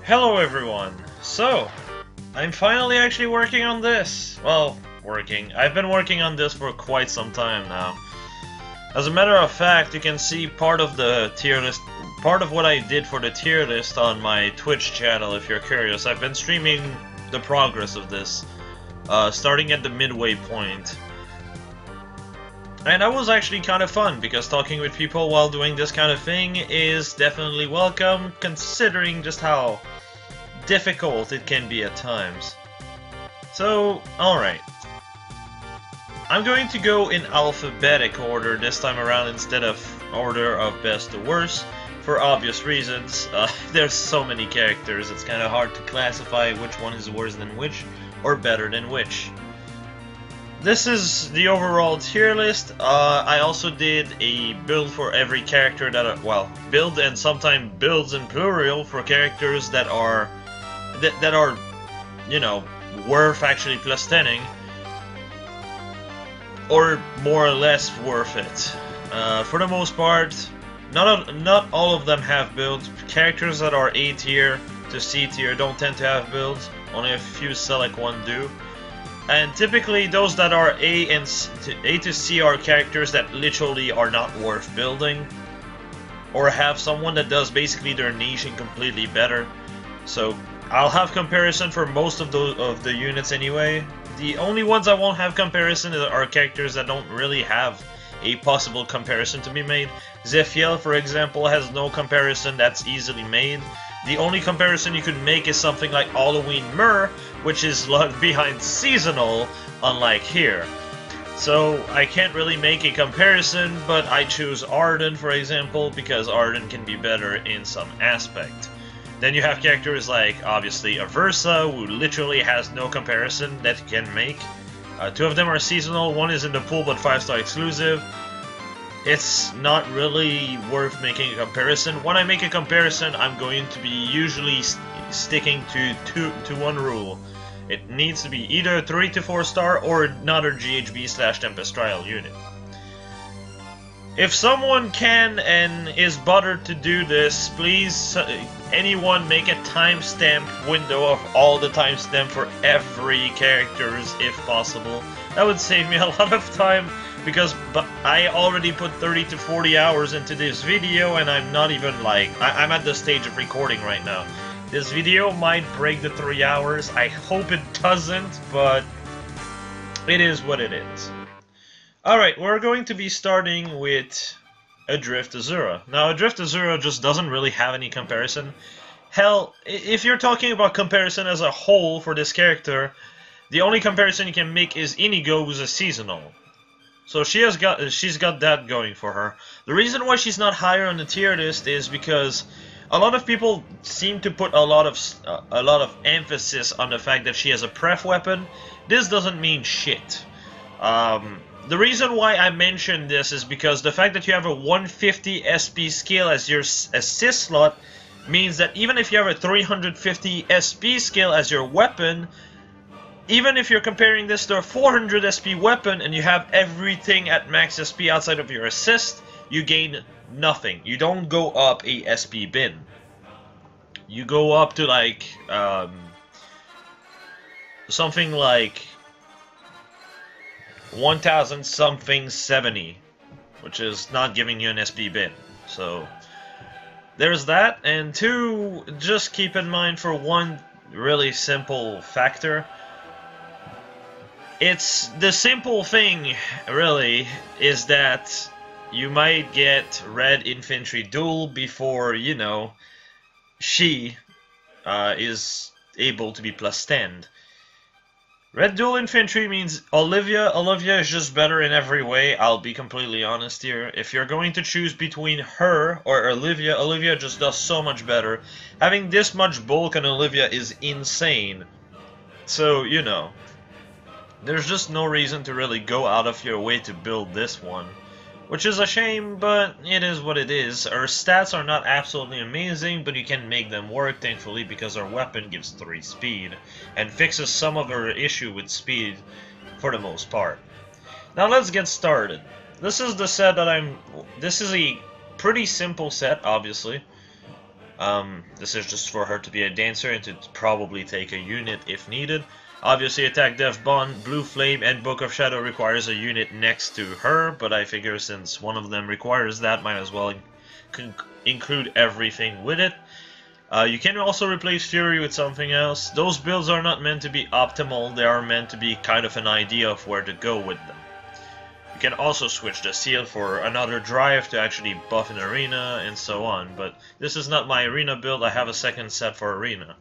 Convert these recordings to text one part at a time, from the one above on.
Hello everyone! So, I'm finally actually working on this. Well, I've been working on this for quite some time now. As a matter of fact, you can see part of the tier list, part of what I did for the tier list on my Twitch channel if you're curious. I've been streaming the progress of this, starting at the midway point. And that was actually kind of fun, because talking with people while doing this kind of thing is definitely welcome, considering just how difficult it can be at times. So, alright. I'm going to go in alphabetic order this time around instead of order of best to worst, for obvious reasons. There's so many characters, it's kind of hard to classify which one is worse than which, or better than which. This is the overall tier list. I also did a build for every character that well, build and sometimes builds in plural for characters that are, you know, worth actually plus-10ing, or more or less worth it. For the most part, not all of them have builds. Characters that are A tier to C tier don't tend to have builds. Only a few select one do. And typically those that are A to C are characters that literally are not worth building, or have someone that does basically their niche and completely better. So I'll have comparison for most of the units anyway. The only ones I won't have comparison are characters that don't really have a possible comparison to be made. Zephiel, for example, has no comparison that's easily made. The only comparison you could make is something like Halloween Myrrh, which is logged behind seasonal, unlike here. So I can't really make a comparison, but I choose Arden, for example, because Arden can be better in some aspect. Then you have characters like, obviously, Aversa, who literally has no comparison that you can make. Two of them are seasonal, one is in the pool but 5-star exclusive. It's not really worth making a comparison. When I make a comparison, I'm going to be usually sticking to one rule. It needs to be either 3 to 4 star or another GHB/Tempest trial unit. If someone can and is bothered to do this, please, anyone make a timestamp window of all the timestamp for every characters if possible. That would save me a lot of time, because I already put 30 to 40 hours into this video, and I'm not even like, I'm at the stage of recording right now. This video might break the 3 hours. I hope it doesn't, but it is what it is. Alright, we're going to be starting with Adrift Azura. Now, Adrift Azura just doesn't really have any comparison. Hell, if you're talking about comparison as a whole for this character, the only comparison you can make is Inigo, who's a seasonal. So she's got that going for her. The reason why she's not higher on the tier list is because a lot of people seem to put a lot of emphasis on the fact that she has a pref weapon. This doesn't mean shit. The reason why I mention this is because the fact that you have a 150 SP skill as your assist slot means that even if you have a 350 SP skill as your weapon, even if you're comparing this to a 400 SP weapon and you have everything at max SP outside of your assist, you gain nothing. You don't go up a SP bin. You go up to like something like 1000 something 70, which is not giving you an SP bin. So there's that. And two, just keep in mind for one really simple factor. It's the simple thing, really, is that you might get Red Infantry Duel before, you know, she is able to be +10. Red Dual Infantry means Olivia. Olivia is just better in every way, I'll be completely honest here. If you're going to choose between her or Olivia, Olivia just does so much better. Having this much bulk on Olivia is insane. So, you know, there's just no reason to really go out of your way to build this one. Which is a shame, but it is what it is. Her stats are not absolutely amazing, but you can make them work, thankfully, because her weapon gives 3 speed, and fixes some of her issue with speed, for the most part. Now let's get started. This is the set that this is a pretty simple set, obviously. This is just for her to be a dancer and to probably take a unit if needed. Obviously, Attack, Death, Bond, Blue Flame, and Book of Shadow requires a unit next to her, but I figure since one of them requires that, might as well include everything with it. You can also replace Fury with something else. Those builds are not meant to be optimal, they are meant to be kind of an idea of where to go with them. You can also switch the seal for another drive to actually buff an arena and so on, but this is not my arena build, I have a second set for arena.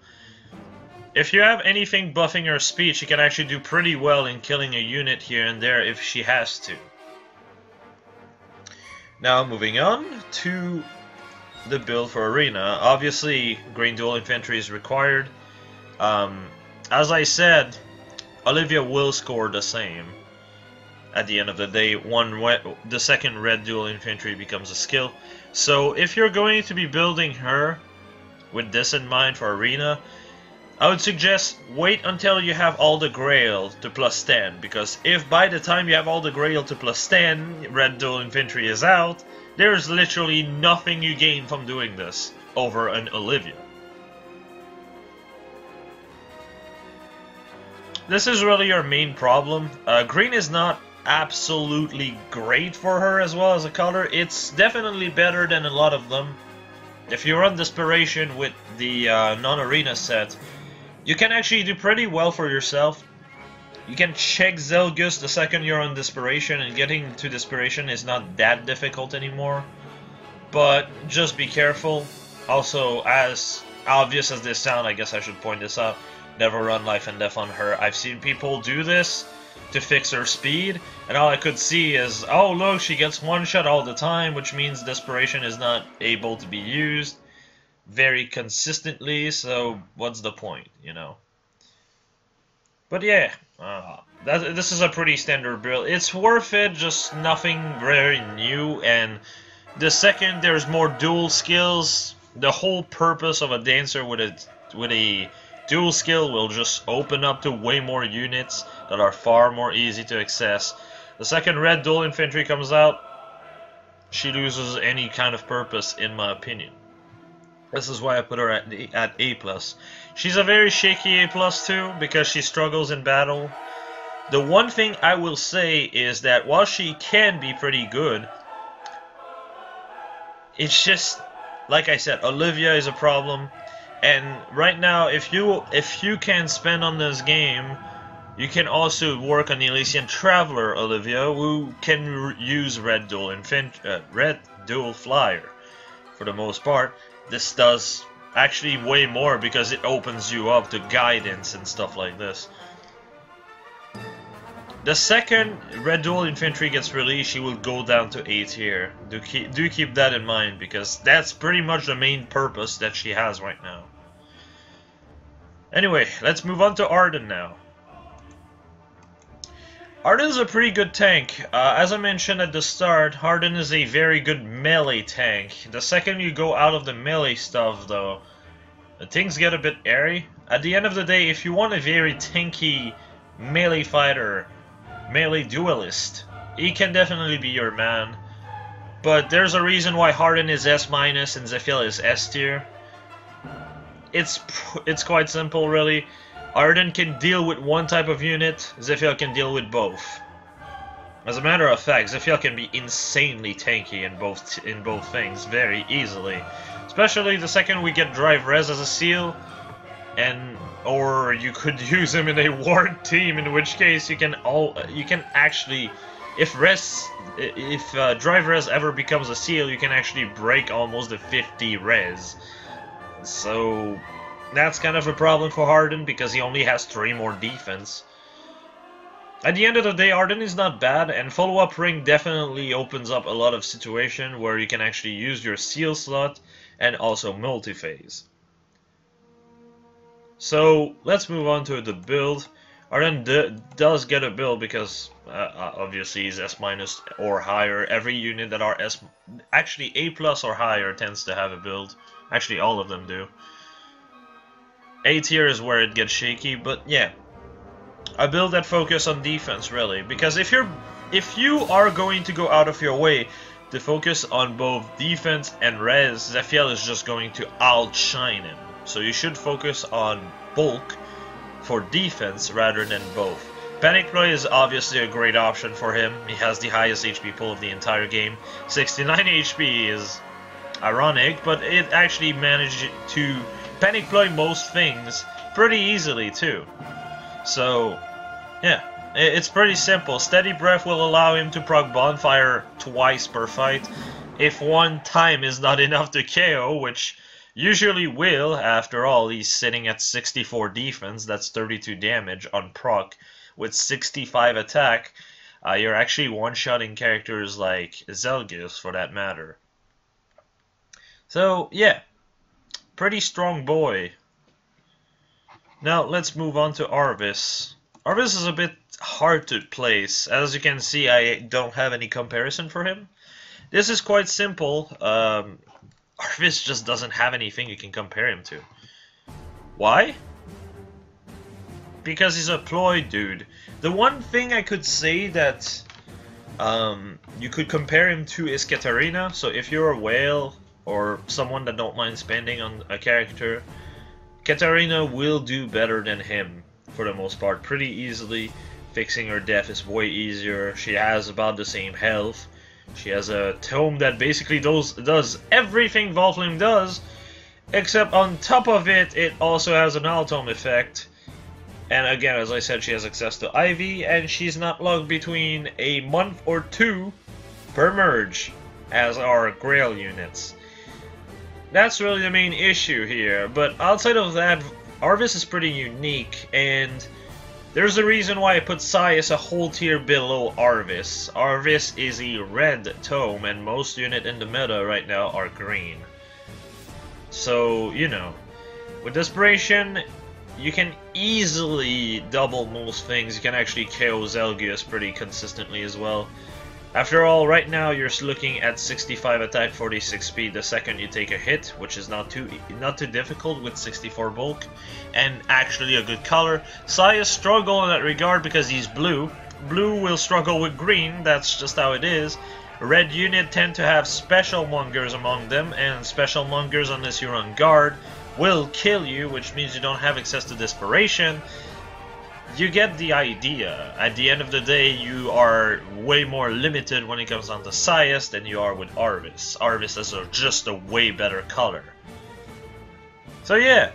If you have anything buffing her speed, she can actually do pretty well in killing a unit here and there if she has to. Now moving on to the build for arena. Obviously, Green Dual Infantry is required. As I said, Olivia will score the same. At the end of the day, the second Red Dual Infantry becomes a skill. So if you're going to be building her with this in mind for arena, I would suggest wait until you have all the Grail to plus 10, because if by the time you have all the Grail to plus 10, Red Dual Infantry is out, there's literally nothing you gain from doing this over an Olivia. This is really your main problem. Green is not absolutely great for her as well as a color. It's definitely better than a lot of them. If you run Desperation with the non-arena set, you can actually do pretty well for yourself. You can check Zelgus the second you're on Desperation, and getting to Desperation is not that difficult anymore. But just be careful. Also, as obvious as this sounds, I guess I should point this out, never run Life and Death on her. I've seen people do this to fix her speed, and all I could see is, oh look, she gets one shot all the time, which means Desperation is not able to be used very consistently, so what's the point, you know? But yeah, this is a pretty standard build. It's worth it, just nothing very new, and the second there's more dual skills, the whole purpose of a dancer with a dual skill will just open up to way more units that are far more easy to access. The second Red Dual Infantry comes out, she loses any kind of purpose, in my opinion. This is why I put her at A+. She's a very shaky A+ too, because she struggles in battle. The one thing I will say is that while she can be pretty good, it's just, like I said, Olivia is a problem. And right now, if you can spend on this game, you can also work on the Elysian Traveler Olivia, who can use Red Dual Flyer for the most part. This does actually way more because it opens you up to guidance and stuff like this. The second Red Dual Infantry gets released, she will go down to A tier. Do keep that in mind, because that's pretty much the main purpose that she has right now. Anyway, let's move on to Arden now. Arden is a pretty good tank. As I mentioned at the start, Arden is a very good melee tank. The second you go out of the melee stuff, though, things get a bit airy. At the end of the day, if you want a very tanky melee fighter, melee duelist, he can definitely be your man. But there's a reason why Arden is S- and Zephyr is S tier. It's quite simple, really. Arden can deal with one type of unit, Zephyr can deal with both. As a matter of fact, Zephyr can be insanely tanky in both things very easily. Especially the second we get Drive Res as a seal, or you could use him in a ward team, in which case you can actually, if Drive Res ever becomes a seal, you can actually break almost the 50 res. So that's kind of a problem for Arden, because he only has 3 more defense. At the end of the day, Arden is not bad, and follow-up ring definitely opens up a lot of situations where you can actually use your seal slot and also multi-phase. So let's move on to the build. Arden does get a build because obviously he's S- or higher. Every unit that are actually A+ or higher tends to have a build. Actually, all of them do. A tier is where it gets shaky, but yeah, a build that focus on defense, really, because if you are going to go out of your way to focus on both defense and res, Zephiel is just going to outshine him. So you should focus on bulk for defense rather than both. Panic Ploy is obviously a great option for him. He has the highest HP pool of the entire game. 69 HP is ironic, but it actually managed to Panic Ploy most things pretty easily too. So, yeah. It's pretty simple. Steady Breath will allow him to proc Bonfire twice per fight. If one time is not enough to KO, which usually will, after all, he's sitting at 64 defense, that's 32 damage on proc, with 65 attack, you're actually one-shotting characters like Zelgius for that matter. So, yeah, pretty strong boy. Now, let's move on to Arvis. Arvis is a bit hard to place. As you can see, I don't have any comparison for him. This is quite simple. Arvis just doesn't have anything you can compare him to. Why? Because he's a ploy dude. The one thing I could say that you could compare him to is Katarina. So if you're a whale or someone that don't mind spending on a character, Katarina will do better than him for the most part, pretty easily. Fixing her death is way easier. She has about the same health. She has a tome that basically does everything Volflame does, except on top of it, it also has an Altom effect. And again, as I said, she has access to Ivy, and she's not locked between a month or two per merge, as are Grail units. That's really the main issue here, but outside of that, Arvis is pretty unique, and there's a reason why I put Sias a whole tier below Arvis. Arvis is a red tome, and most units in the meta right now are green. So, you know, with Desperation, you can easily double most things. You can actually KO Zelgius pretty consistently as well. After all, right now you're looking at 65 attack, 46 speed the second you take a hit, which is not too difficult with 64 bulk, and actually a good color. Sias struggle in that regard because he's blue. Blue will struggle with green, that's just how it is. Red unit tend to have special mongers among them, and special mongers, unless you're on guard, will kill you, which means you don't have access to Desperation. You get the idea. At the end of the day, you are way more limited when it comes down to Sias than you are with Arvis. Arvis is just a way better color. So yeah.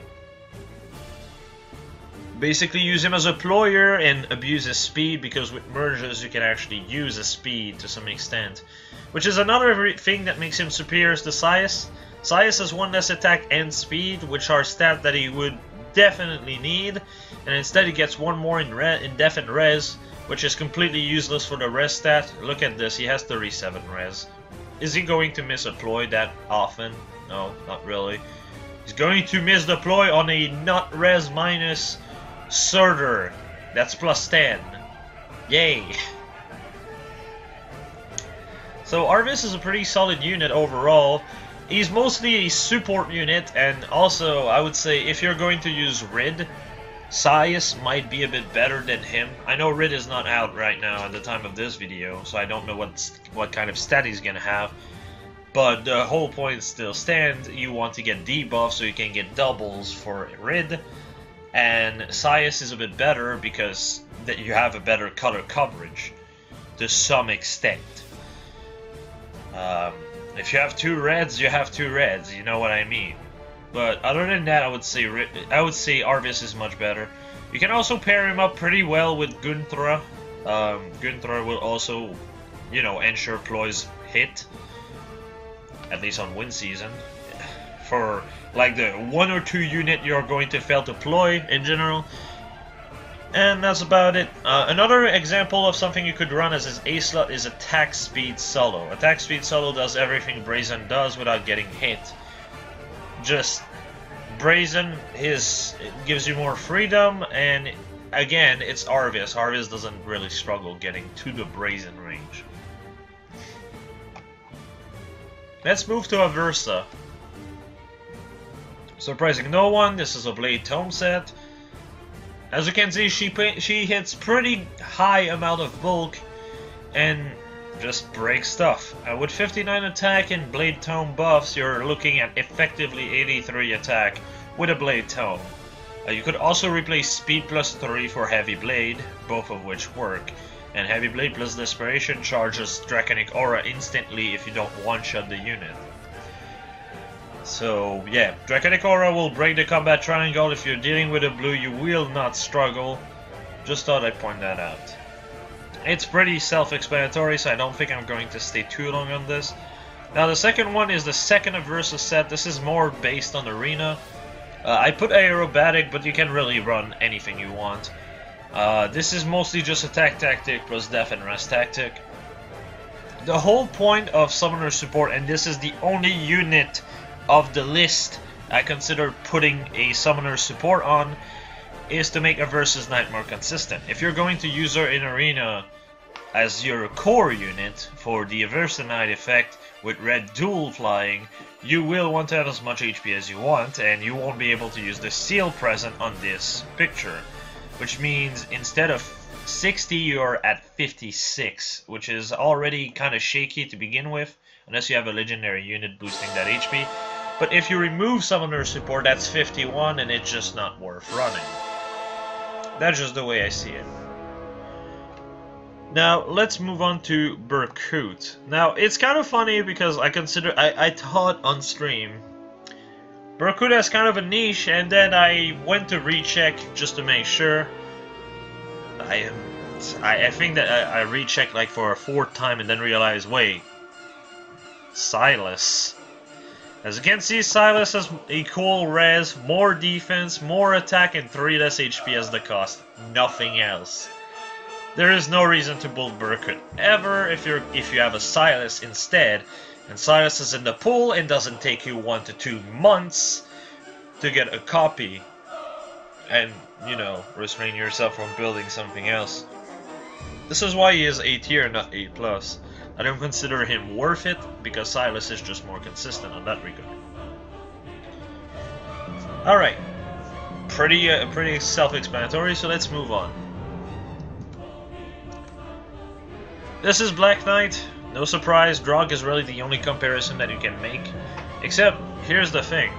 Basically use him as a ployer and abuse his speed, because with merges you can actually use his speed to some extent. Which is another thing that makes him superior to Sias. Sias has one less attack and speed, which are stats that he would definitely need, and instead he gets one more in def and res, which is completely useless for the res stat. Look at this, he has 37 res. Is he going to miss a ploy that often? No, not really. He's going to miss the ploy on a not res minus Surtur. That's plus 10. Yay! So Arvis is a pretty solid unit overall. He's mostly a support unit, and also I would say if you're going to use Rid, Sias might be a bit better than him. I know Rid is not out right now at the time of this video, so I don't know what kind of stat he's gonna have. But the whole point still stands. You want to get debuff so you can get doubles for Rid, and Sias is a bit better because that you have a better color coverage to some extent. If you have two reds, you have two reds. You know what I mean. But other than that, I would say Arvis is much better. You can also pair him up pretty well with Gunthra. Gunthra will also, you know, ensure ploys hit, at least on win season. For like the 1 or 2 unit you're going to fail to ploy in general. And that's about it. Another example of something you could run as his A slot is Attack Speed Solo. Attack Speed Solo does everything Brazen does without getting hit. Just Brazen it gives you more freedom, and again, it's Arvis. Arvis doesn't really struggle getting to the Brazen range. Let's move to Aversa. Surprising no one, this is a Blade Tome set. As you can see, she hits pretty high amount of bulk, and just break stuff. With 59 attack and Blade Tome buffs, you're looking at effectively 83 attack with a Blade Tome. You could also replace Speed plus 3 for Heavy Blade, both of which work. And Heavy Blade plus Desperation charges Draconic Aura instantly if you don't one-shot the unit. So yeah, Draconic Aura will break the combat triangle. If you're dealing with a blue, you will not struggle. Just thought I'd point that out. It's pretty self-explanatory, so I don't think I'm going to stay too long on this. Now the second one is the second Versus set. This is more based on Arena. I put Aerobatic, but you can really run anything you want. This is mostly just Attack Tactic plus Death and Rest Tactic. The whole point of Summoner Support, and this is the only unit of the list I consider putting a Summoner Support on, is to make a Versus Knight more consistent. If you're going to use her in Arena as your core unit for the Versus Knight effect with red dual flying, you will want to have as much HP as you want, and you won't be able to use the seal present on this picture. Which means instead of 60, you're at 56, which is already kind of shaky to begin with, unless you have a legendary unit boosting that HP. But if you remove Summoner Support, that's 51, and it's just not worth running. That's just the way I see it. Now, let's move on to Berkut. Now, it's kind of funny because I thought on stream, Berkut has kind of a niche, and then I went to recheck just to make sure. I think that I rechecked like for a 4th time and then realized, wait, Silas. As you can see, Silas has equal res, more defense, more attack, and 3 less HP as the cost. Nothing else. There is no reason to build Berkut ever if you have a Silas instead. And Silas is in the pool and doesn't take you 1 to 2 months to get a copy. And, you know, restrain yourself from building something else. This is why he is A tier, not A+. I don't consider him worth it, because Silas is just more consistent on that regard. Alright. Pretty self-explanatory, so let's move on. This is Black Knight. No surprise, Drog is really the only comparison that you can make. Except, here's the thing.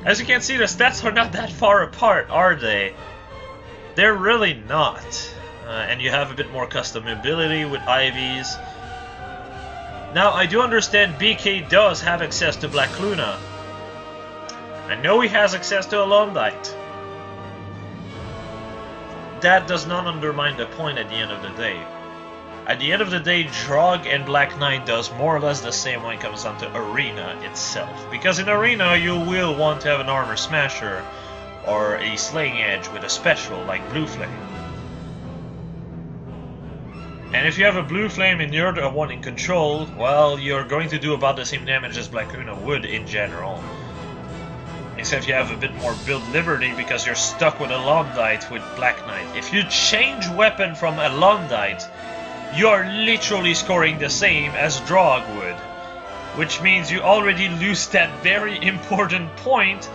As you can see, the stats are not that far apart, are they? They're really not. And you have a bit more customability with IVs. Now, I do understand BK does have access to Black Luna. I know he has access to Alondite. That does not undermine the point at the end of the day. At the end of the day, Drog and Black Knight does more or less the same when it comes down to Arena itself. Because in Arena, you will want to have an Armor Smasher or a Slaying Edge with a special like Blue Flame. And if you have a Blue Flame and you're the one in control, well, you're going to do about the same damage as Black Luna would in general. Except you have a bit more build liberty because you're stuck with Alondite with Black Knight. If you change weapon from Alondite, you're literally scoring the same as Drog would. Which means you already lose that very important point.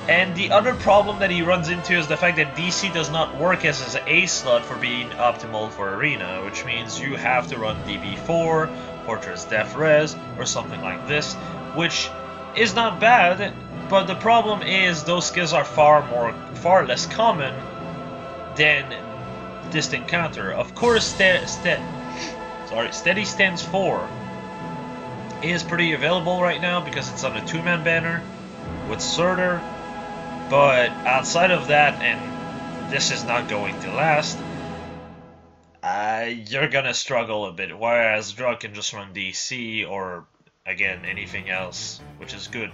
And the other problem that he runs into is the fact that DC does not work as his A slot for being optimal for Arena, which means you have to run DB4, Fortress Death Res, or something like this, which is not bad, but the problem is those skills are far less common than Distant Counter. Of course, Steady Stance 4 is pretty available right now because it's on a 2-man banner with Surtur. But outside of that, and this is not going to last, you're gonna struggle a bit, whereas Drug can just run DC or, again, anything else, which is good.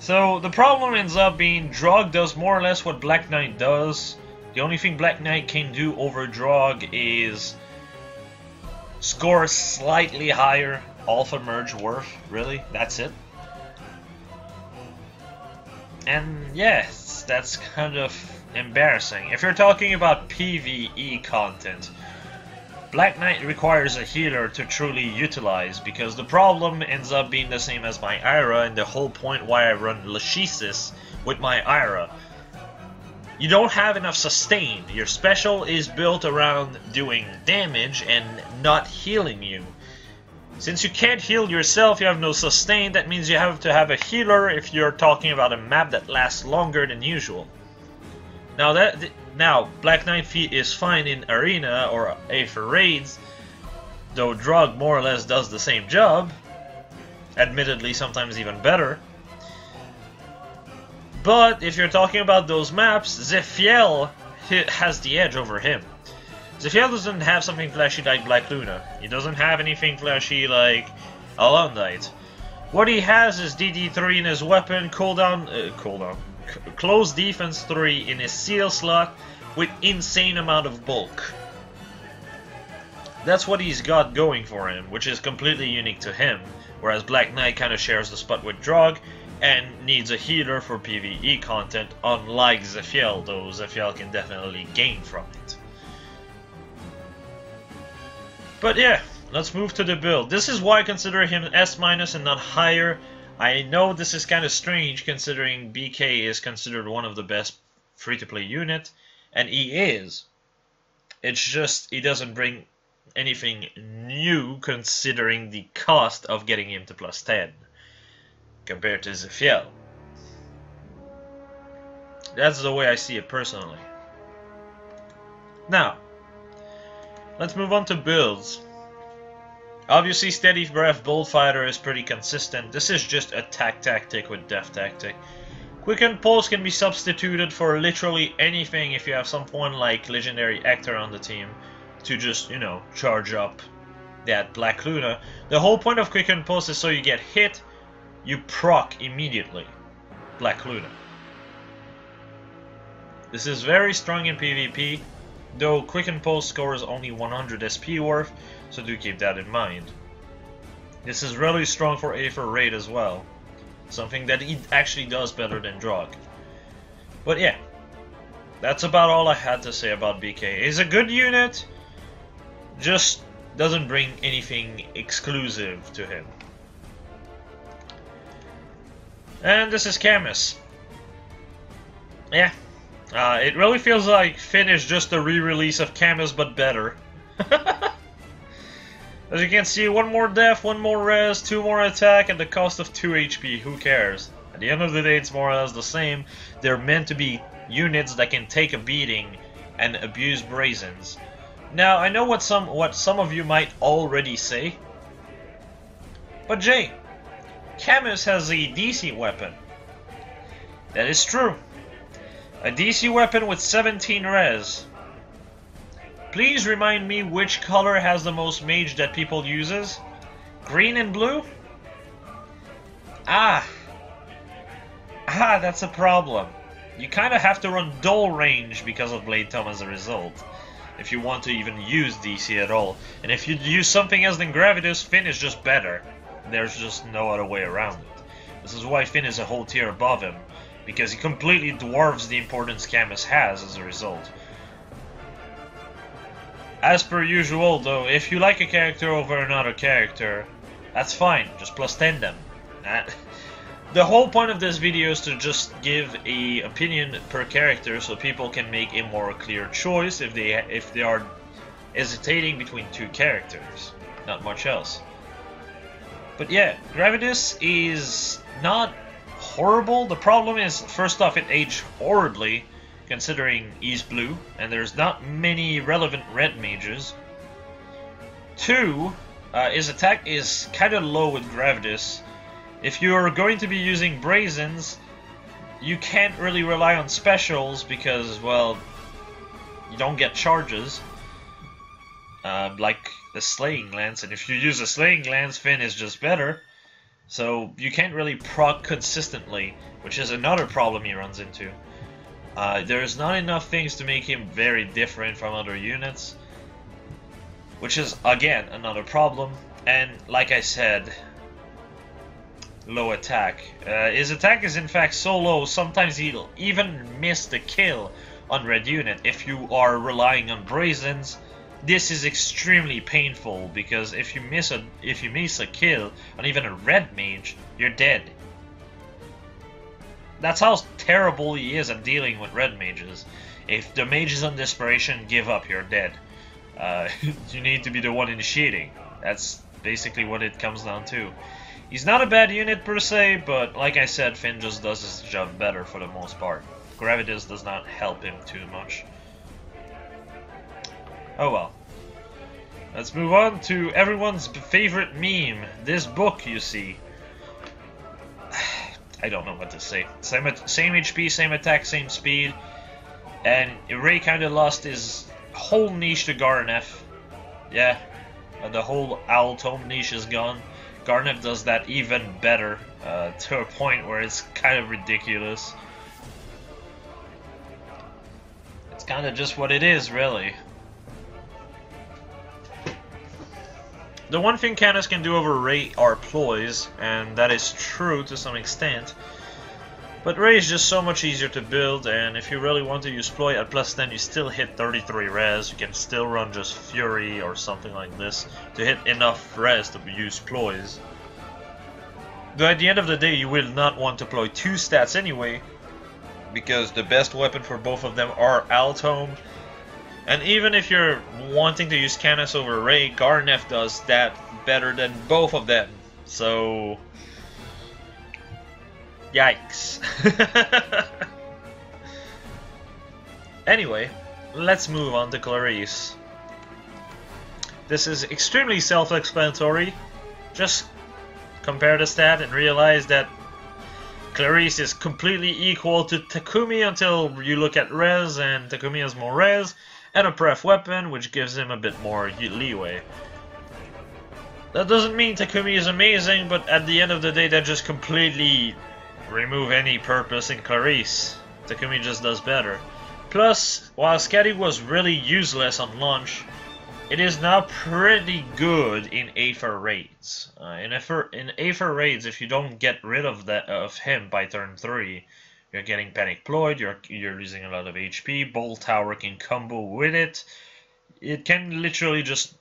So the problem ends up being Drog does more or less what Black Knight does. The only thing Black Knight can do over Drog is score slightly higher Alpha Merge worth, really, that's it. And yes, that's kind of embarrassing. If you're talking about PvE content, Black Knight requires a healer to truly utilize, because the problem ends up being the same as my Ira, and the whole point why I run Lachesis with my Ira. you don't have enough sustain. Your special is built around doing damage and not healing you. Since you can't heal yourself, you have no sustain, that means you have to have a healer if you're talking about a map that lasts longer than usual. Now, Black Knight is fine in Arena or A for raids, though Drog more or less does the same job, admittedly sometimes even better. But if you're talking about those maps, Zephiel has the edge over him. Zephiel doesn't have something flashy like Black Luna. He doesn't have anything flashy like Alundite. What he has is DD3 in his weapon, close defense 3 in his seal slot with insane amount of bulk. That's what he's got going for him, which is completely unique to him, whereas Black Knight kind of shares the spot with Drog and needs a healer for PvE content, unlike Zephiel, though Zephiel can definitely gain from it. But yeah, let's move to the build. This is why I consider him S- and not higher. I know this is kind of strange considering BK is considered one of the best free-to-play unit, and he is. It's just he doesn't bring anything new considering the cost of getting him to +10 compared to Zephiel. That's the way I see it personally. Now, let's move on to builds. Obviously, Steady Breath Bullfighter is pretty consistent. This is just attack tactic with def tactic. Quicken Pulse can be substituted for literally anything if you have someone like Legendary Hector on the team to just, you know, charge up that Black Luna. The whole point of Quicken Pulse is so you get hit, you proc immediately Black Luna. This is very strong in PvP, though Quicken Pulse scores only 100 SP worth, so do keep that in mind. This is really strong for A for raid as well, something that he actually does better than Drog. But yeah, that's about all I had to say about BK. He's a good unit, just doesn't bring anything exclusive to him. And this is Camus. Yeah, it really feels like Finn is just a re-release of Camus, but better. As you can see, one more def, one more res, 2 more attack at the cost of 2 HP, who cares? At the end of the day, it's more or less the same. They're meant to be units that can take a beating and abuse Brazens. Now, I know what some of you might already say, but Jay, Camus has a DC weapon. That is true. A DC weapon with 17 res. Please remind me which color has the most mage that people uses? Green and blue? That's a problem. You kind of have to run dull range because of Blade Tome as a result, if you want to even use DC at all. And if you use something else than Gravitas, Finn is just better. There's just no other way around it. This is why Finn is a whole tier above him, because he completely dwarfs the importance Camus has as a result. As per usual though, if you like a character over another character, that's fine, just +10 them. The whole point of this video is to just give an opinion per character so people can make a more clear choice if they are hesitating between 2 characters. Not much else. But yeah, Gravitas is not horrible. The problem is, first off, it aged horribly, considering he's blue, and there's not many relevant red mages. 2, his attack is kind of low with Gravitas. If you're going to be using Brazens, you can't really rely on specials because, well, you don't get charges. Like the Slaying Lance, and if you use a Slaying Lance, Finn is just better. So you can't really proc consistently, which is another problem he runs into. There's not enough things to make him very different from other units, which is, again, another problem. And like I said, low attack. His attack is in fact so low, sometimes he'll even miss the kill on red unit. If you are relying on Brazens, this is extremely painful, because if you miss a kill on even a red mage, you're dead. That's how terrible he is at dealing with red mages. If the mage is on desperation, give up, you're dead. You need to be the one initiating. That's basically what it comes down to. He's not a bad unit per se, but like I said, Finn just does his job better for the most part. Gravitas does not help him too much. Oh well. Let's move on to everyone's favorite meme. This book, you see. I don't know what to say. Same HP, same attack, same speed. And Ray kind of lost his whole niche to Garnef. Yeah, the whole Owl Tome niche is gone. Garnef does that even better, to a point where it's kind of ridiculous. It's kind of just what it is, really. The one thing Canis can do over Ray are ploys, and that is true to some extent. But Ray is just so much easier to build, and if you really want to use ploy at +10, you still hit 33 res. You can still run just Fury or something like this to hit enough res to use ploys. Though at the end of the day, you will not want to ploy 2 stats anyway, because the best weapon for both of them are Altome. And even if you're wanting to use Canis over Ray, Garnef does that better than both of them. So, yikes. Anyway, let's move on to Clarice. This is extremely self-explanatory. Just compare the stat and realize that Clarice is completely equal to Takumi until you look at res, and Takumi has more res and a pref weapon, which gives him a bit more leeway. That doesn't mean Takumi is amazing, but at the end of the day, that just completely remove any purpose in Clarice. Takumi just does better. Plus, while Scatty was really useless on launch, it is now pretty good in Aether raids. In Aether raids, if you don't get rid of him by turn 3, you're getting Panic Ployed, you're losing a lot of HP, Bolt Tower can combo with it. It can literally just,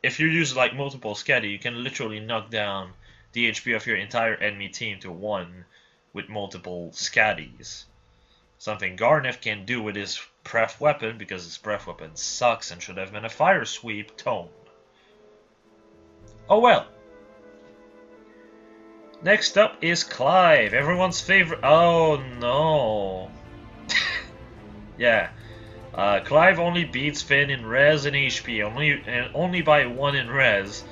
if you use like multiple Scatty, you can literally knock down the HP of your entire enemy team to 1 with multiple Scatties. Something Garnef can do with his pref weapon, because his pref weapon sucks and should have been a Fire Sweep Tome. Oh well. Next up is Clive, everyone's favorite. Oh no. Yeah. Clive only beats Finn in res and HP, only by 1 in res.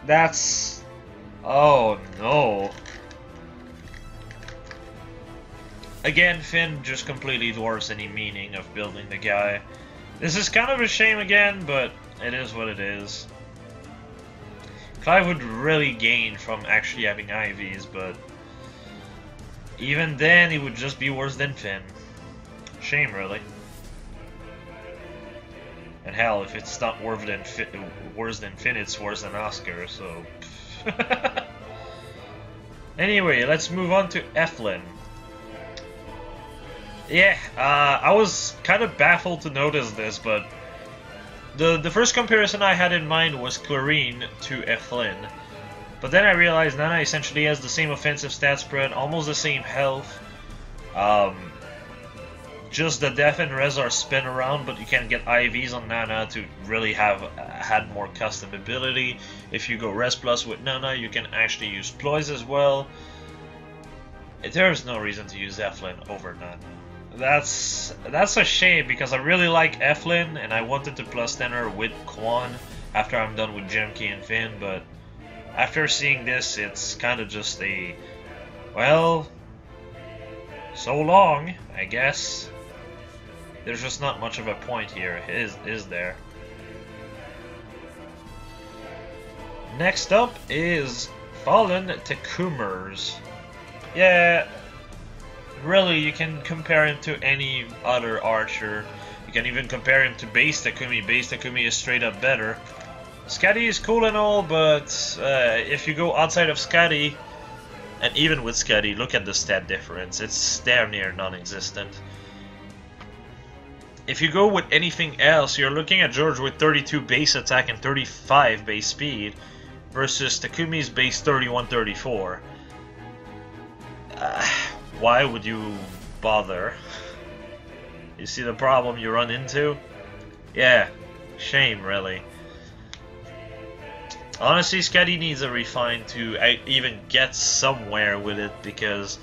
That's... oh no. Again, Finn just completely dwarfs any meaning of building the guy. This is kind of a shame again, but it is what it is. Clive would really gain from actually having IVs, but even then, he would just be worse than Finn. Shame, really. And hell, if it's not worse than Finn, it's worse than Oscar, so... Anyway, let's move on to Eflin. Yeah, I was kind of baffled to notice this, but the first comparison I had in mind was Clarine to Eflin. But then I realized Nana essentially has the same offensive stat spread, almost the same health. Just the death and res are spin around, but you can get IVs on Nana to really had more custom ability. If you go res plus with Nana, you can actually use ploys as well. There's no reason to use Eflin over Nana. That's a shame, because I really like Eflin and I wanted to +10 her with Quan after I'm done with Gemki and Finn, but after seeing this, it's kind of just a, well, so long, I guess. There's just not much of a point here, is there? Next up is Fallen Takumers. Yeah, really, you can compare him to any other archer. You can even compare him to Base Takumi. Base Takumi is straight up better. Scatty is cool and all, but if you go outside of Scatty, and even with Scatty, look at the stat difference. It's damn near non-existent. If you go with anything else, you're looking at George with 32 base attack and 35 base speed, versus Takumi's base 31-34. why would you bother? You see the problem you run into? Yeah, shame really. Honestly, Scuddy needs a refine to even get somewhere with it, because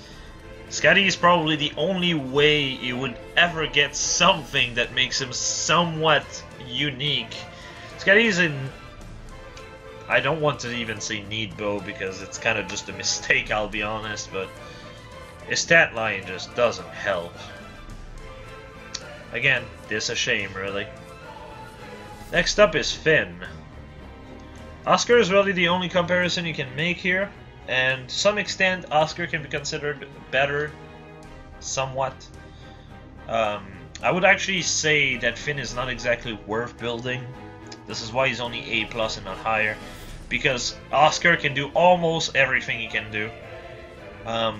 Scuddy is probably the only way you would ever get something that makes him somewhat unique. Scuddy is in... I don't want to even say need bow because it's kind of just a mistake, I'll be honest, but his stat line just doesn't help. Again, this a shame really. Next up is Finn. Oscar is really the only comparison you can make here, and to some extent Oscar can be considered better, somewhat. I would actually say that Finn is not exactly worth building. This is why he's only A+ and not higher, because Oscar can do almost everything he can do.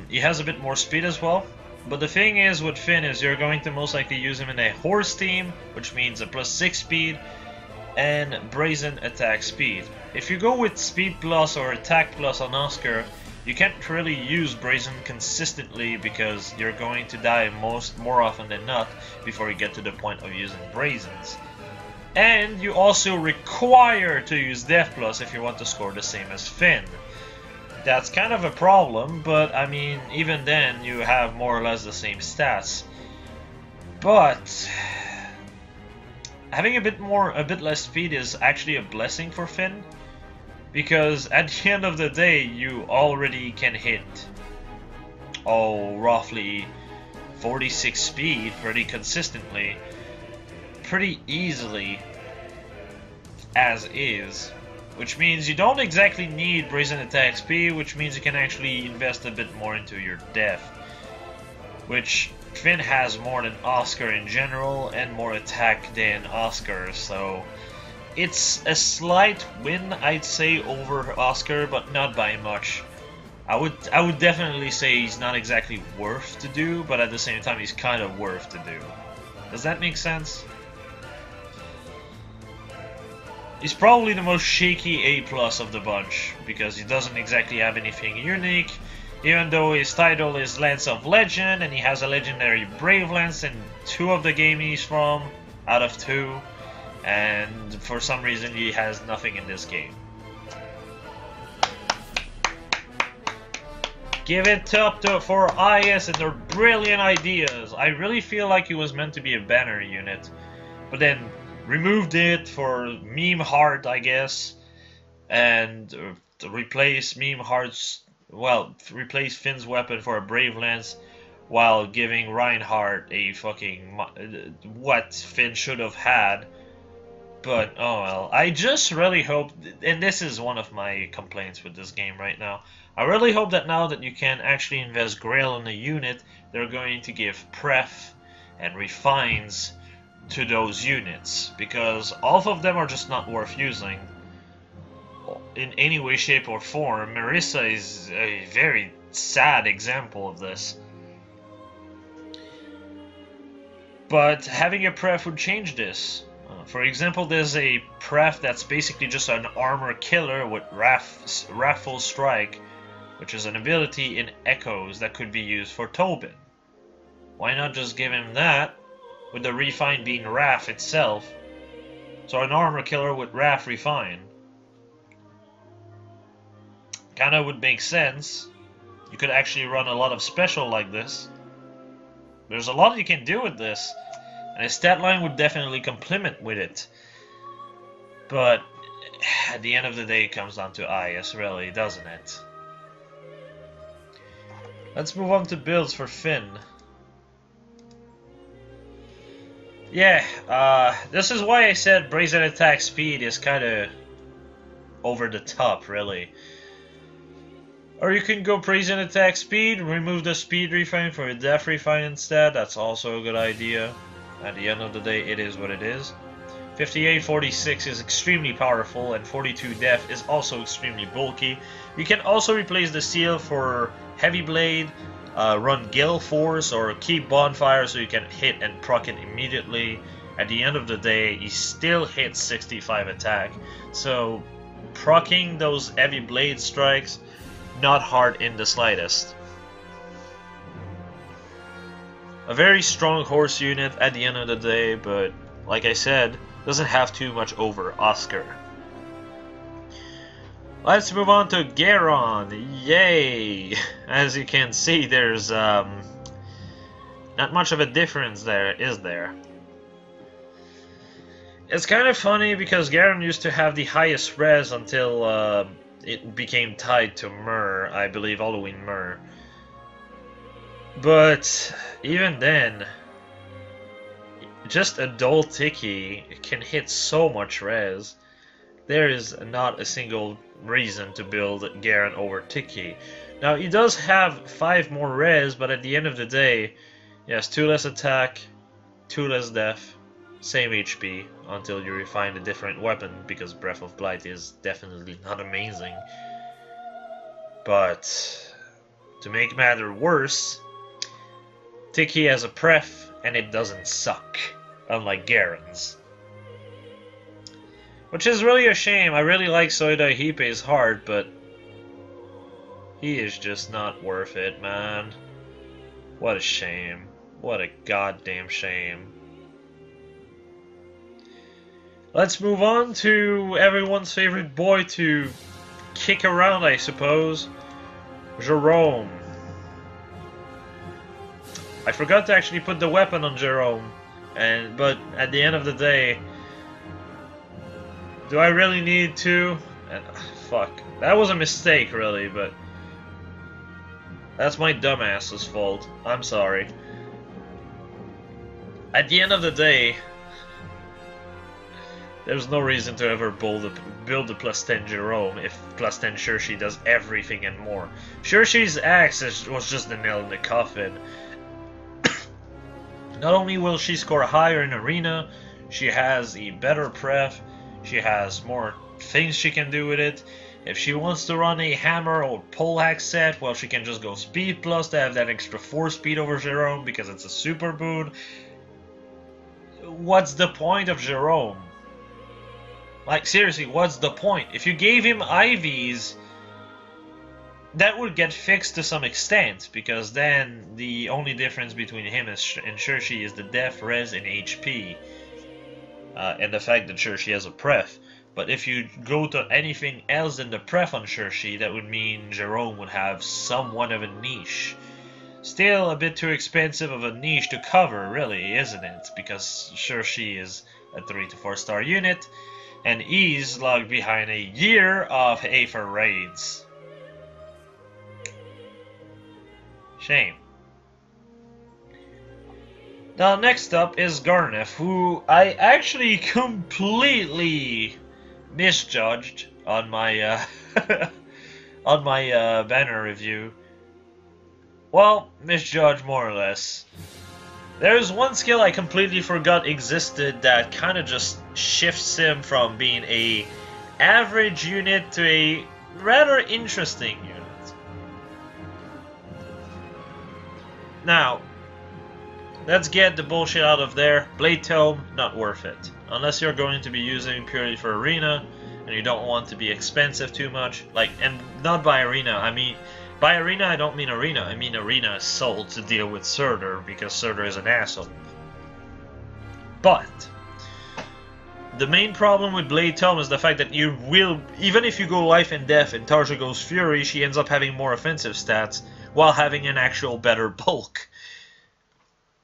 He has a bit more speed as well, but the thing is with Finn is you're going to most likely use him in a horse team, which means a +6 speed and brazen attack speed. If you go with speed plus or attack plus on Oscar, you can't really use brazen consistently because you're going to die more often than not before you get to the point of using brazens. And you also require to use Def Plus if you want to score the same as Finn. That's kind of a problem, but I mean, even then you have more or less the same stats. But having a bit less speed is actually a blessing for Finn, because at the end of the day you already can hit roughly 46 speed pretty consistently, pretty easily as is, which means you don't exactly need brazen attack speed, which means you can actually invest a bit more into your def, which Finn has more than Oscar in general and more attack than Oscar, so it's a slight win, I'd say, over Oscar, but not by much. I would definitely say he's not exactly worth to do, but at the same time he's kind of worth to do. Does that make sense? He's probably the most shaky A+ of the bunch, because he doesn't exactly have anything unique, even though his title is Lance of Legend, and he has a legendary Brave Lance in 2 of the game he's from, out of 2, and for some reason he has nothing in this game. Give it up for IS and their brilliant ideas. I really feel like he was meant to be a banner unit, but then removed it for Meme Heart, I guess, and to replace Meme Heart's, well, replace Finn's weapon for a Brave Lance, while giving Reinhardt a fucking what Finn should have had. But oh well, I just really hope, and this is one of my complaints with this game right now, I really hope that now that you can actually invest Grail in a unit, they're going to give pref and refines to those units, because all of them are just not worth using in any way, shape, or form. Marissa is a very sad example of this. But having a pref would change this. For example, there's a pref that's basically just an armor killer with Wrathful Strike, which is an ability in Echoes that could be used for Tobin. Why not just give him that, with the refine being Wrath itself? So an armor killer with Wrath refine. Kinda would make sense. You could actually run a lot of special like this. There's a lot you can do with this, and his stat line would definitely complement with it. But at the end of the day, it comes down to IS, really, doesn't it? Let's move on to builds for Finn. Yeah, this is why I said brazen attack speed is kind of over the top, really. Or you can go brazen attack speed, remove the speed refine for a def refine instead. That's also a good idea. At the end of the day, it is what it is. 58-46 is extremely powerful, and 42 def is also extremely bulky. You can also replace the seal for heavy blade, run Gale Force, or keep bonfire so you can hit and proc it immediately. At the end of the day, he still hits 65 attack. So proccing those heavy blade strikes, not hard in the slightest. A very strong horse unit at the end of the day, but like I said, doesn't have too much over Oscar. Let's move on to Garon. Yay! As you can see, there's not much of a difference there, is there? It's kind of funny because Garon used to have the highest res until it became tied to Myrrh, I believe Halloween Myrrh. But even then, just a dull Tiki can hit so much res. There is not a single reason to build Garon over Tiki. Now he does have 5 more res, but at the end of the day, he has 2 less attack, 2 less def, same HP until you refine a different weapon, because Breath of Blight is definitely not amazing. But to make matter worse, Tiki has a pref and it doesn't suck, unlike Garon's. Which is really a shame. I really like Soida Hipe's heart, but he is just not worth it, man. What a shame. What a goddamn shame. Let's move on to everyone's favorite boy to kick around, I suppose. Jerome. I forgot to actually put the weapon on Jerome, but at the end of the day, do I really need to? Fuck. That was a mistake, really, but that's my dumbass's fault. I'm sorry. At the end of the day, there's no reason to ever build a plus 10 Jerome if plus 10 Shirshi does everything and more. Shirshi's axe was just the nail in the coffin. Not only will she score higher in arena, she has a better pref, she has more things she can do with it. If she wants to run a hammer or pole hack set, well, she can just go speed plus to have that extra 4 speed over Jerome because it's a super boon. What's the point of Jerome? Like, seriously, what's the point? If you gave him IVs, that would get fixed to some extent, because then the only difference between him and Shirshi is the def, res, and HP. And the fact that Shirshi has a pref. But if you go to anything else than the pref on Shirshi, that would mean Jerome would have somewhat of a niche. Still a bit too expensive of a niche to cover, really, isn't it? Because Shirshi is a 3 to 4 star unit, and he's logged behind a year of Aether raids. Shame. Now next up is Garneth, who I actually completely misjudged on my on my banner review. Well, misjudged more or less. There's one skill I completely forgot existed that kind of just shifts him from being a average unit to a rather interesting unit. Now, let's get the bullshit out of there. Blade Tome, not worth it. Unless you're going to be using purely for arena, and you don't want to be expensive too much. Like, and not by arena, I mean, by arena I don't mean arena, I mean arena is sold to deal with Surtur, because Surtur is an asshole. But the main problem with Blade Tome is the fact that you will, even if you go life and death and Tarja goes Fury, she ends up having more offensive stats while having an actual better bulk.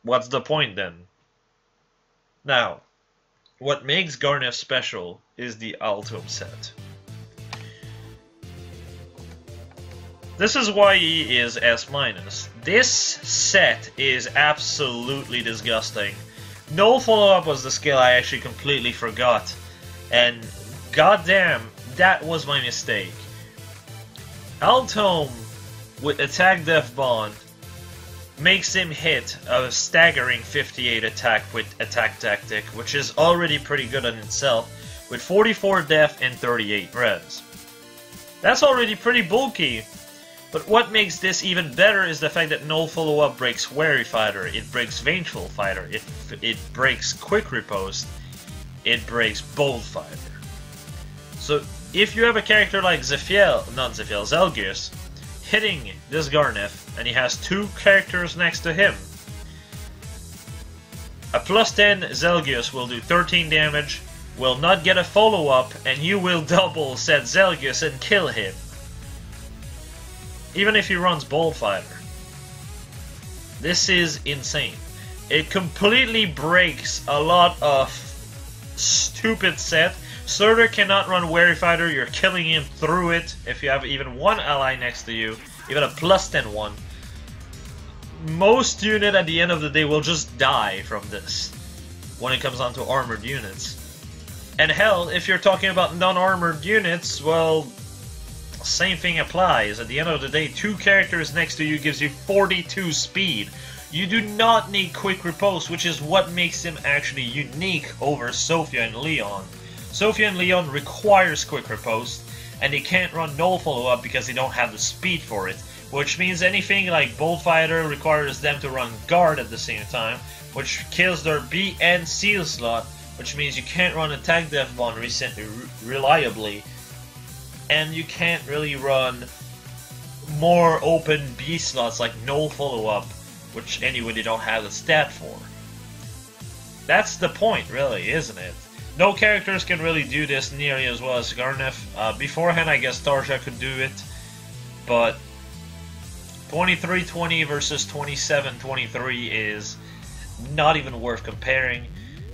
What's the point then? Now, what makes Garneth special is the Altum set. This is why he is S-. This set is absolutely disgusting. No follow-up was the skill I actually completely forgot. And goddamn, that was my mistake. Altum with attack def bond makes him hit a staggering 58 attack with attack tactic, which is already pretty good in itself, with 44 def and 38 res. That's already pretty bulky, but what makes this even better is the fact that no follow-up breaks Wary Fighter, it breaks Vengeful Fighter, it breaks Quick Riposte, it breaks Bold Fighter. So if you have a character like Zelgius, hitting this Garneth, and he has 2 characters next to him, A +10 Zelgius will do 13 damage, will not get a follow-up, and you will double said Zelgius and kill him. Even if he runs Bolt Fighter. This is insane. It completely breaks a lot of stupid set. Surtur cannot run Wary Fighter, you're killing him through it if you have even one ally next to you, even a +10 one. Most unit at the end of the day will just die from this when it comes down to armored units. And hell, if you're talking about non-armored units, well, same thing applies. At the end of the day, 2 characters next to you gives you 42 speed. You do not need quick riposte, which is what makes him actually unique over Sophia and Leon. Sophia and Leon requires quick riposte, and they can't run null follow-up because they don't have the speed for it. Which means anything like Bolt Fighter requires them to run guard at the same time, which kills their B and seal slot, which means you can't run attack def bond reliably, and you can't really run more open B slots like no follow-up, which anyway they don't have the stat for. That's the point, really, isn't it? No characters can really do this nearly as well as Garneth. Beforehand, I guess Tarsha could do it, but 23-20 versus 27-23 is not even worth comparing.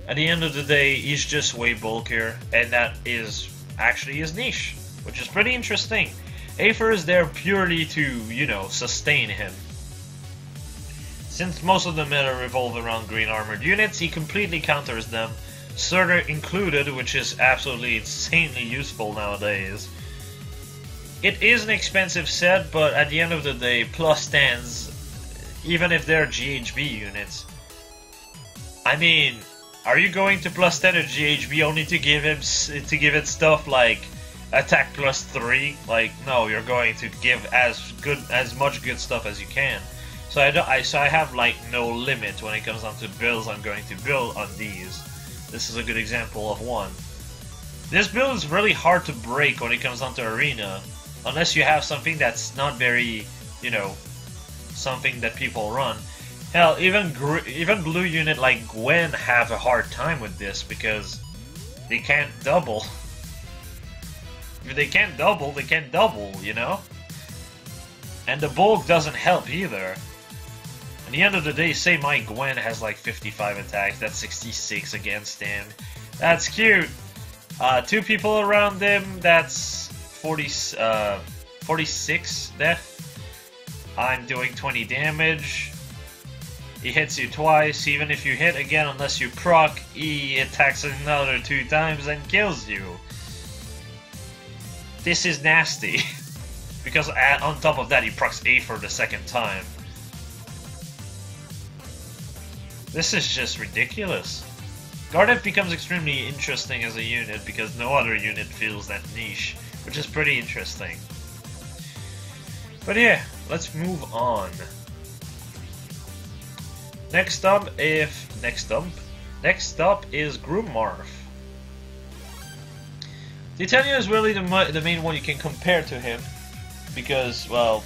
At the end of the day, he's just way bulkier, and that is actually his niche, which is pretty interesting. Aether is there purely to, you know, sustain him. Since most of the meta revolve around green armored units, he completely counters them, Surtur included, which is absolutely insanely useful nowadays. It is an expensive set, but at the end of the day, +10s, even if they're GHB units. I mean, are you going to +10 a GHB only to give it stuff like attack +3? Like, no, you're going to give as much good stuff as you can. So I have like no limit when it comes down to builds I'm going to build on these. This is a good example of one. This build is really hard to break when it comes down to arena, unless you have something that's not very, you know, something that people run. Hell, even blue unit like Gwen have a hard time with this because they can't double. If they can't double, they can't double, you know? And the bulk doesn't help either. At the end of the day, say my Gwen has like 55 attacks, that's 66 against him. That's cute. 2 people around him, that's 46 death. I'm doing 20 damage. He hits you twice. Even if you hit again, unless you proc, he attacks another 2 times and kills you. This is nasty. Because on top of that, he procs A for the 2nd time. This is just ridiculous. Garneth becomes extremely interesting as a unit because no other unit fills that niche, which is pretty interesting. But yeah, let's move on. Next up is Groomarth. Titania is really the main one you can compare to him because, well,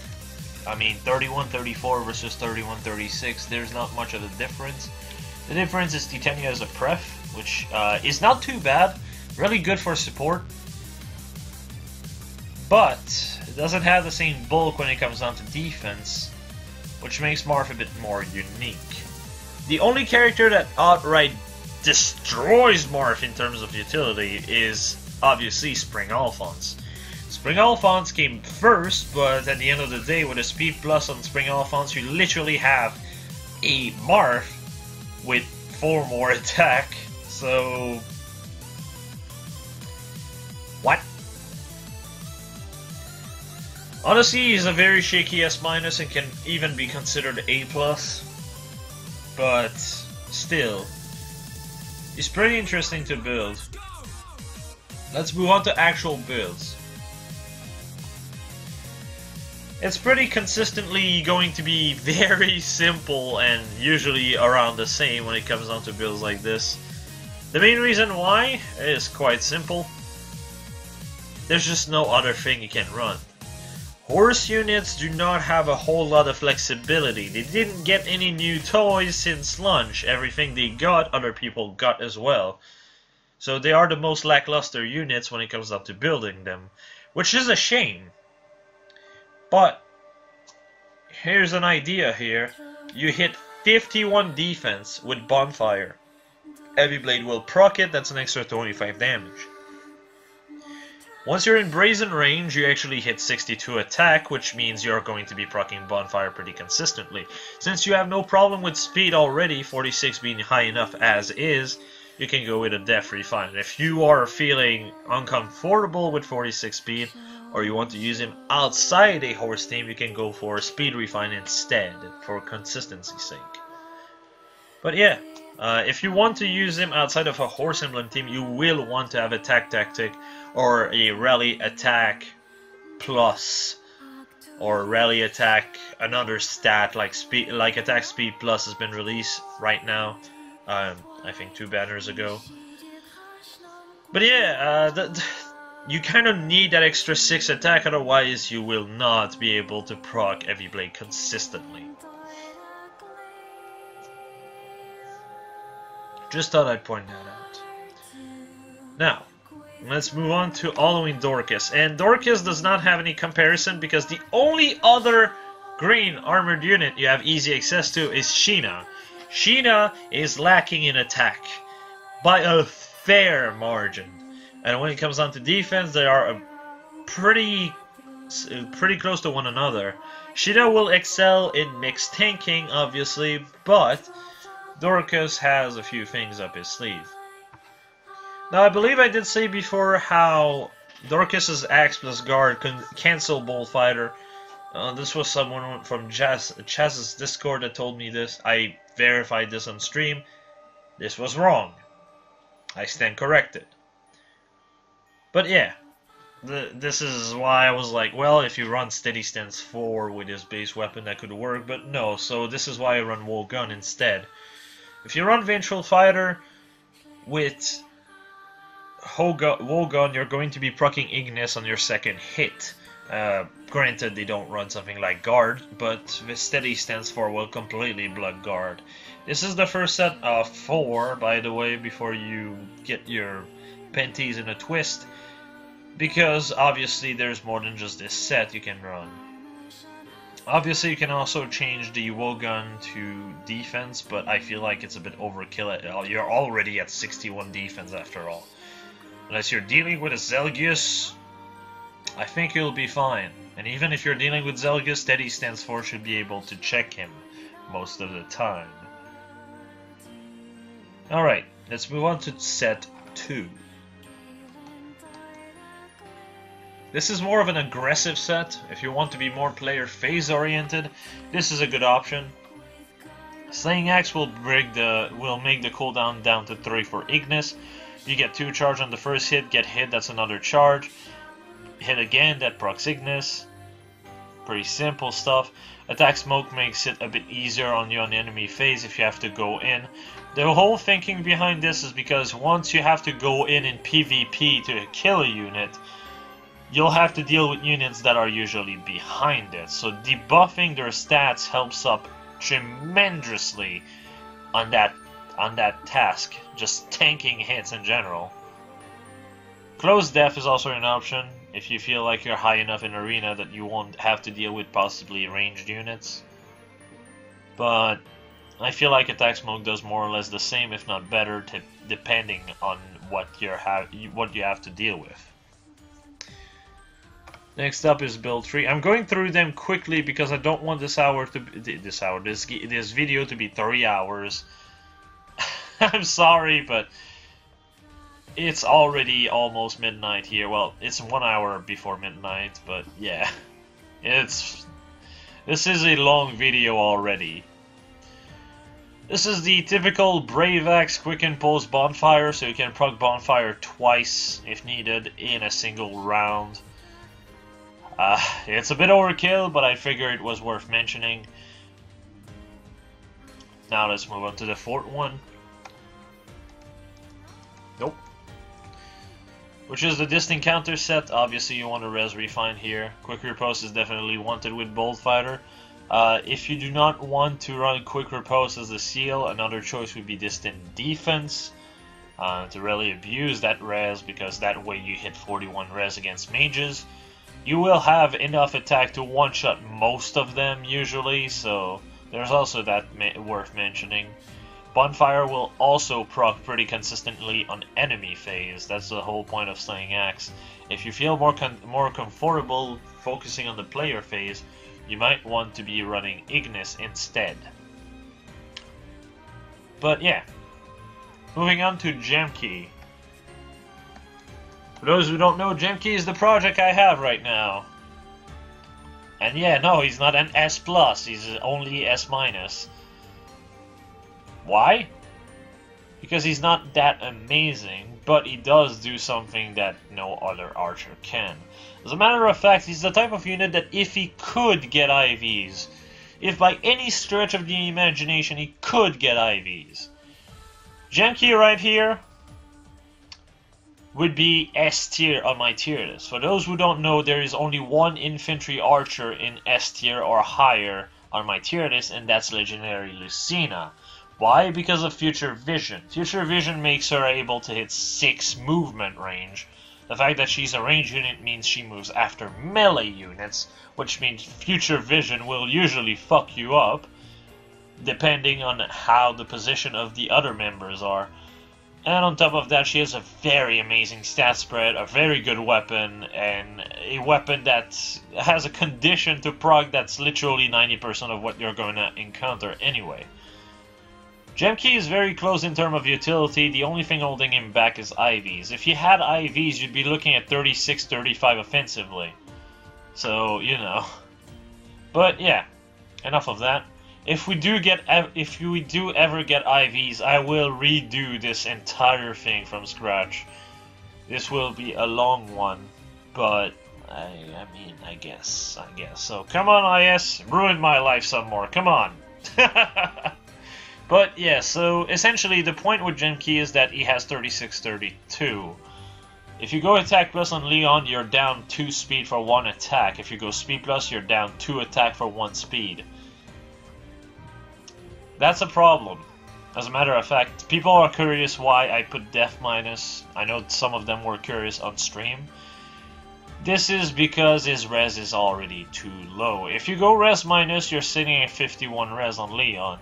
I mean, 31-34 versus 31-36, there's not much of a difference. The difference is Titania is a pref, which is not too bad, really good for support, but it doesn't have the same bulk when it comes down to defense, which makes Marth a bit more unique. The only character that outright destroys Marth in terms of utility is obviously Spring Alphonse. Spring Alphonse came first, but at the end of the day, with a speed plus on Spring Alphonse, you literally have a Marth with 4 more attack. So, what? Honestly, he's a very shaky S- and can even be considered A+. But still, he's pretty interesting to build. Let's move on to actual builds. It's pretty consistently going to be very simple and usually around the same when it comes down to builds like this. The main reason why is quite simple. There's just no other thing you can run. Horse units do not have a whole lot of flexibility. They didn't get any new toys since lunch. Everything they got, other people got as well. So they are the most lackluster units when it comes up to building them, which is a shame. But here's an idea here. You hit 51 defense with Bonfire. Heavy Blade will proc it, that's an extra 25 damage. Once you're in Brazen range, you actually hit 62 attack, which means you're going to be proccing Bonfire pretty consistently. Since you have no problem with speed already, 46 being high enough as is, you can go with a Death Refine. If you are feeling uncomfortable with 46 speed, or you want to use him outside a horse team, you can go for Speed Refine instead, for consistency's sake. But yeah, if you want to use him outside of a horse emblem team, you will want to have Attack Tactic, or a Rally Attack Plus, or Rally Attack, another stat like speed, like Attack Speed Plus has been released right now. I think 2 banners ago. But yeah, you kind of need that extra 6 attack, otherwise you will not be able to proc Heavy Blade consistently. Just thought I'd point that out. Now, let's move on to Halloween Dorcas. And Dorcas does not have any comparison because the only other green armored unit you have easy access to is Sheena. Sheena is lacking in attack by a fair margin. And when it comes down to defense, they are pretty close to one another. Sheena will excel in mixed tanking, obviously, but Dorcas has a few things up his sleeve. Now, I believe I did say before how Dorcas's Axe plus Guard can cancel Bullfighter. This was someone from Chaz's Discord that told me this. I verified this on stream. This was wrong. I stand corrected. But yeah, this is why I was like, well, if you run Steady Stance 4 with his base weapon, that could work, but no, so this is why I run Woe Gun instead. If you run Vengeful Fighter with Woe Gun, you're going to be proccing Ignis on your second hit. Granted, they don't run something like Guard, but the Steady Stance 4 will completely block Guard. This is the first set of 4, by the way, before you get your panties in a twist, because obviously there's more than just this set you can run. Obviously you can also change the Woe Gun to defense, but I feel like it's a bit overkill. You're already at 61 defense after all. Unless you're dealing with a Zelgius, I think you'll be fine. And even if you're dealing with Zelgius, Steady Stance 4 should be able to check him most of the time. Alright, let's move on to set 2. This is more of an aggressive set. If you want to be more player phase oriented, this is a good option. Slaying Axe will make the cooldown down to 3 for Ignis. You get 2 charge on the first hit, get hit, that's another charge. Hit again, that procs Ignis. Pretty simple stuff. Attack Smoke makes it a bit easier on you on the enemy phase if you have to go in. The whole thinking behind this is because once you have to go in PvP to kill a unit, you'll have to deal with units that are usually behind it. So debuffing their stats helps up tremendously on that task, just tanking hits in general. Close Death is also an option if you feel like you're high enough in arena that you won't have to deal with possibly ranged units. But I feel like Attack Smoke does more or less the same, if not better, depending on what you have to deal with. Next up is build 3. I'm going through them quickly because I don't want this video to be 3 hours. I'm sorry, but it's already almost midnight here. Well, it's 1 hour before midnight, but yeah, this is a long video already. This is the typical Brave Axe Quick Impulse Bonfire, so you can proc Bonfire twice if needed in a single round. It's a bit overkill, but I figured it was worth mentioning. Now let's move on to the fourth one. Nope. which is the distant counter set. Obviously you want to res refine here. Quick riposte is definitely wanted with Bolt Fighter. If you do not want to run quick riposte as a seal, another choice would be distant defense. To really abuse that res, because that way you hit 41 res against mages. You will have enough attack to one-shot most of them usually, so there's also that worth mentioning. Bonfire will also proc pretty consistently on enemy phase. That's the whole point of Slaying Axe. If you feel more comfortable focusing on the player phase, you might want to be running Ignis instead. But yeah, moving on to Gemkey. For those who don't know, Gemkey is the project I have right now. And yeah, no, he's not an S+, he's only S-. Why? Because he's not that amazing, but he does do something that no other archer can. As a matter of fact, he's the type of unit that if he could get IVs, if by any stretch of the imagination he could get IVs, Gemkey right here would be S tier on my tier list. For those who don't know, there is only one infantry archer in S tier or higher on my tier list, and that's Legendary Lucina. Why? Because of Future Vision. Future Vision makes her able to hit 6 movement range. The fact that she's a range unit means she moves after melee units, which means Future Vision will usually fuck you up, depending on how the position of the other members are. And on top of that, she has a very amazing stat spread, a very good weapon, and a weapon that has a condition to proc that's literally 90% of what you're going to encounter anyway. Gemkey is very close in terms of utility. The only thing holding him back is IVs. If you had IVs, you'd be looking at 36-35 offensively. So, you know. But yeah, enough of that. If we do ever get IVs, I will redo this entire thing from scratch. This will be a long one, but I mean, I guess. So come on, IS, ruin my life some more. Come on. But yeah, so essentially the point with Gemkey is that he has 36-32. If you go attack plus on Leon, you're down 2 speed for 1 attack. If you go speed plus, you're down 2 attack for 1 speed. That's a problem. As a matter of fact, people are curious why I put def minus. I know some of them were curious on stream. This is because his res is already too low. If you go res minus, you're sitting at 51 res on Leon,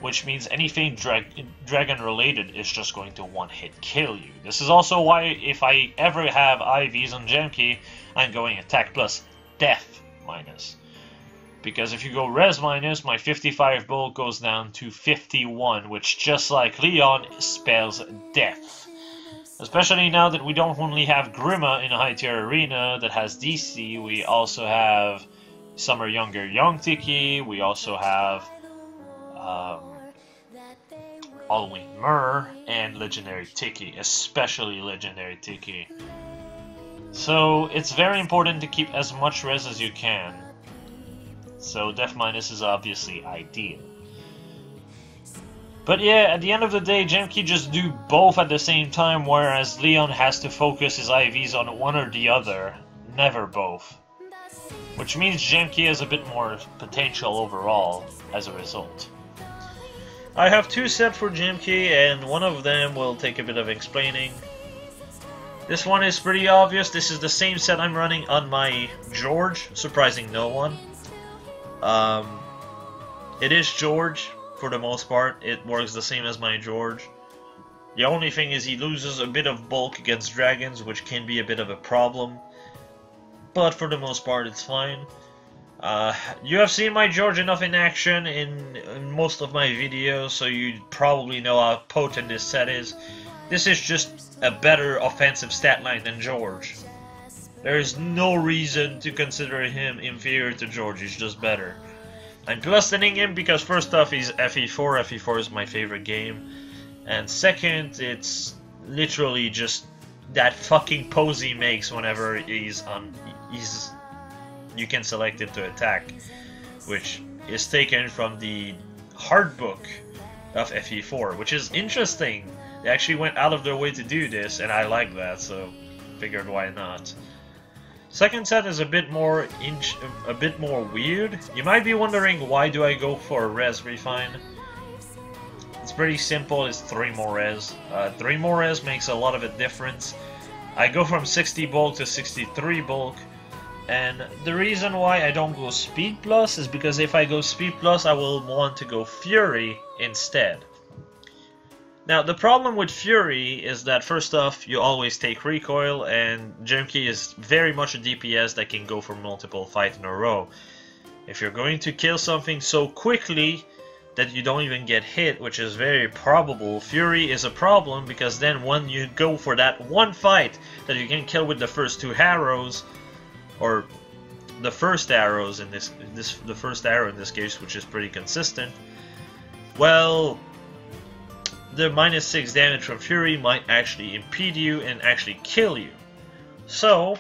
which means anything dragon related is just going to one-hit kill you. This is also why if I ever have IVs on Gemkey, I'm going attack plus def minus. Because if you go res minus, my 55 bolt goes down to 51, which just like Leon spells death. Especially now that we don't only have Grima in a high tier arena that has DC, we also have Summer Younger Young Tiki, we also have Halloween Myrrh, and Legendary Tiki, especially Legendary Tiki. So it's very important to keep as much res as you can. So def minus is obviously ideal. But yeah, at the end of the day, Gemkey just do both at the same time, whereas Leon has to focus his IVs on one or the other, never both. Which means Gemkey has a bit more potential overall as a result. I have 2 sets for Gemkey, and one of them will take a bit of explaining. This one is pretty obvious. This is the same set I'm running on my George, surprising no one. It is George, for the most part. It works the same as my George. The only thing is he loses a bit of bulk against dragons, which can be a bit of a problem. But for the most part, it's fine. You have seen my George enough in action in most of my videos, so you probably know how potent this set is. This is just a better offensive stat line than George. There is no reason to consider him inferior to George, he's just better. I'm plussing him because first off he's FE4, FE4 is my favorite game. And second, it's literally just that fucking pose he makes whenever you can select it to attack. Which is taken from the hard book of FE4, which is interesting. They actually went out of their way to do this, and I like that, so figured why not. Second set is a bit more weird. You might be wondering, why do I go for a res refine? It's pretty simple. It's 3 more res. 3 more res makes a lot of a difference. I go from 60 bulk to 63 bulk, and the reason why I don't go speed plus is because if I go speed plus, I will want to go fury instead. Now, the problem with Fury is that, first off, you always take recoil, and Junkie is very much a DPS that can go for multiple fights in a row. If you're going to kill something so quickly that you don't even get hit, which is very probable, Fury is a problem, because then when you go for that one fight that you can kill with the first 2 arrows, or the first arrows in the first arrow in this case, which is pretty consistent, well, the -6 damage from Fury might actually impede you and actually kill you. So,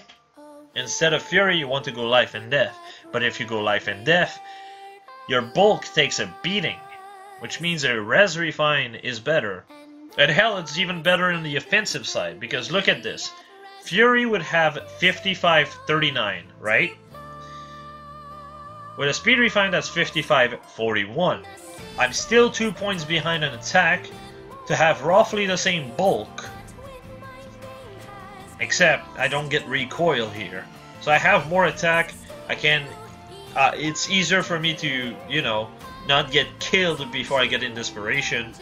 instead of Fury, you want to go life and death. But if you go life and death, your bulk takes a beating, which means a res refine is better. And hell, it's even better in the offensive side, because look at this. Fury would have 55-39, right? With a speed refine, that's 55-41. I'm still 2 points behind an attack, to have roughly the same bulk, except I don't get recoil here. So I have more attack, I can, it's easier for me to, you know, not get killed before I get in Desperation.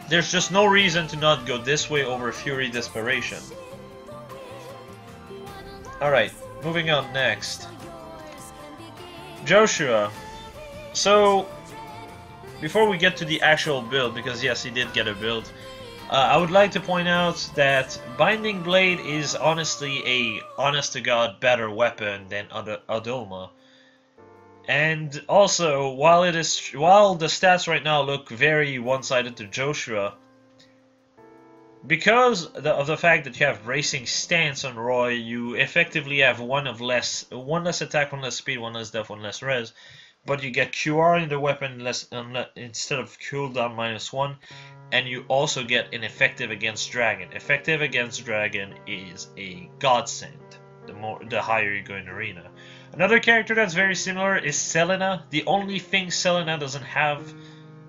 There's just no reason to not go this way over Fury Desperation. Alright, moving on next. Joshua. So, before we get to the actual build, because yes, he did get a build, I would like to point out that Binding Blade is honestly a honest-to-God better weapon than Adulma. And also, while the stats right now look very one-sided to Joshua, because of the fact that you have Racing Stance on Roy, you effectively have one less attack, 1 less speed, 1 less death, 1 less res. But you get QR in the weapon instead of cooldown -1, and you also get an effective against dragon. Effective against dragon is a godsend the higher you go in arena. Another character that's very similar is Selena. The only thing Selena doesn't have,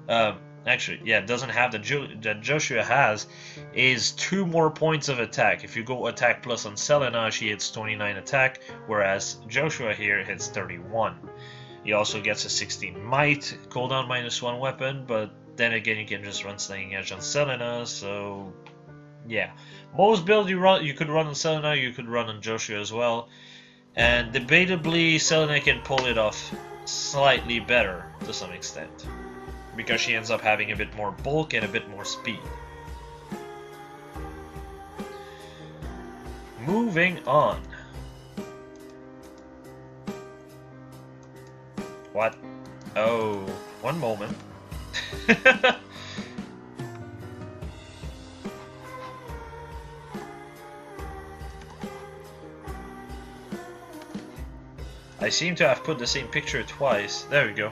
doesn't have that Joshua has, is 2 more points of attack. If you go attack plus on Selena, she hits 29 attack, whereas Joshua here hits 31. He also gets a 16 might, cooldown -1 weapon, but then again you can just run Slaying Edge on Selena, so yeah. Most builds you could run on Selena, you could run on Joshua as well, and debatably Selena can pull it off slightly better to some extent, because she ends up having a bit more bulk and a bit more speed. Moving on. What? Oh, one moment. I seem to have put the same picture twice. There we go.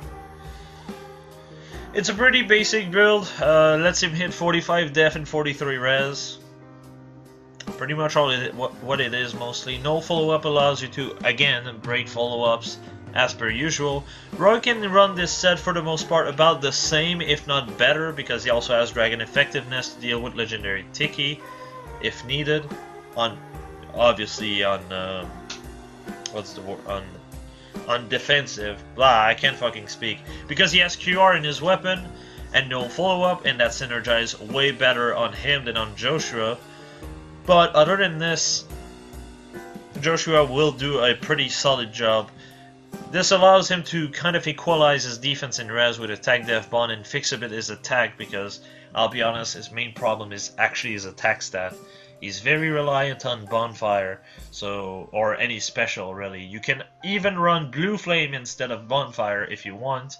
It's a pretty basic build. Lets him hit 45 def and 43 res. Pretty much all what it is mostly. No follow-up allows you to, again, break follow-ups. As per usual, Roy can run this set for the most part about the same, if not better, because he also has Dragon Effectiveness to deal with Legendary Tiki, if needed. Obviously on defensive. Blah, I can't fucking speak. Because he has QR in his weapon and no follow-up, and that synergizes way better on him than on Joshua. But other than this, Joshua will do a pretty solid job. This allows him to kind of equalize his defense in res with attack def bond and fix a bit his attack, because I'll be honest, his main problem is actually his attack stat. He's very reliant on bonfire, or any special really. You can even run blue flame instead of bonfire if you want.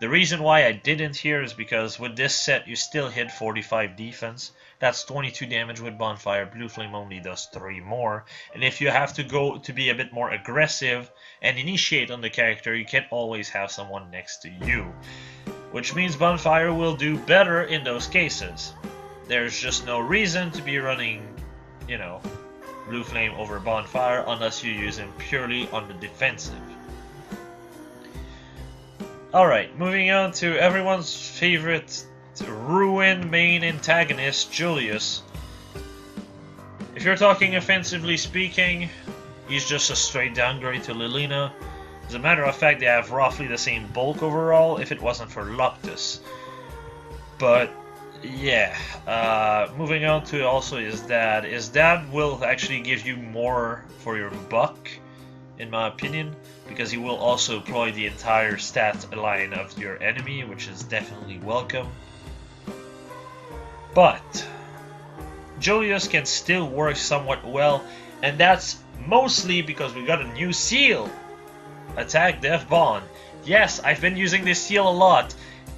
The reason why I didn't here is because with this set you still hit 45 defense. That's 22 damage with bonfire. Blue flame only does 3 more. And if you have to go to be a bit more aggressive and initiate on the character, you can always have someone next to you. Which means bonfire will do better in those cases. There's just no reason to be running, you know, Blue Flame over Bonfire unless you use him purely on the defensive. Alright, moving on to everyone's favorite Ruin main antagonist, Julius. If you're talking offensively speaking, he's just a straight downgrade to Lilina. As a matter of fact, they have roughly the same bulk overall if it wasn't for Loptus. But yeah, moving on to also his dad. His dad will actually give you more for your buck, in my opinion, because he will also employ the entire stat line of your enemy, which is definitely welcome. But Julius can still work somewhat well, and that's mostly because we got a new seal. Attack Death Bond. Yes, I've been using this seal a lot.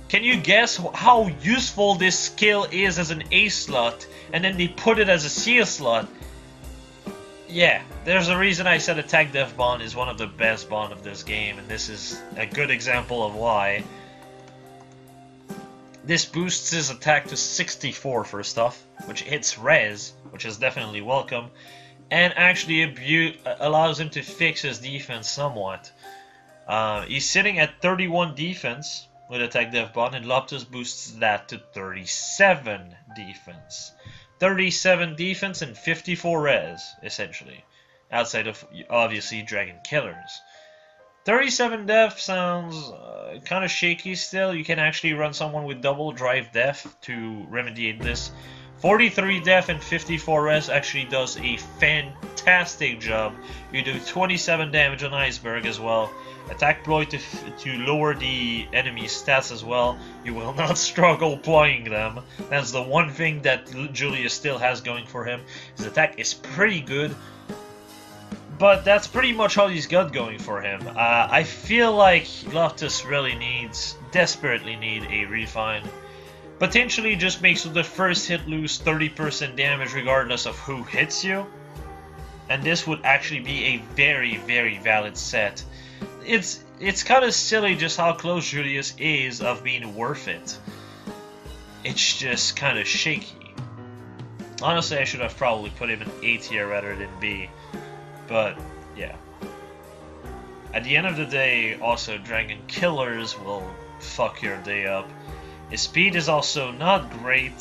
Can you guess how useful this skill is as an A slot, and then they put it as a seal slot? Yeah, there's a reason I said Attack Death Bond is one of the best bond of this game, and this is a good example of why. This boosts his attack to 64 first off, which hits res, which is definitely welcome, and actually allows him to fix his defense somewhat. He's sitting at 31 defense with Attack Death Bond, and Loptus boosts that to 37 defense. 37 defense and 54 res, essentially, outside of, obviously, Dragon Killers. 37 def sounds kind of shaky still. You can actually run someone with double drive def to remediate this. 43 def and 54 res actually does a fantastic job. You do 27 damage on Iceberg as well. Attack ploy to lower the enemy's stats as well. You will not struggle ploying them. That's the one thing that Julius still has going for him. His attack is pretty good, but that's pretty much all he's got going for him. I feel like Loftus really desperately need a refine. Potentially just makes the first hit lose 30% damage regardless of who hits you. And this would actually be a very, very valid set. It's kind of silly just how close Julius is of being worth it. It's just kind of shaky. Honestly, I should have probably put him in A tier rather than B. But, yeah. At the end of the day, also, Dragon Killers will fuck your day up. His speed is also not great,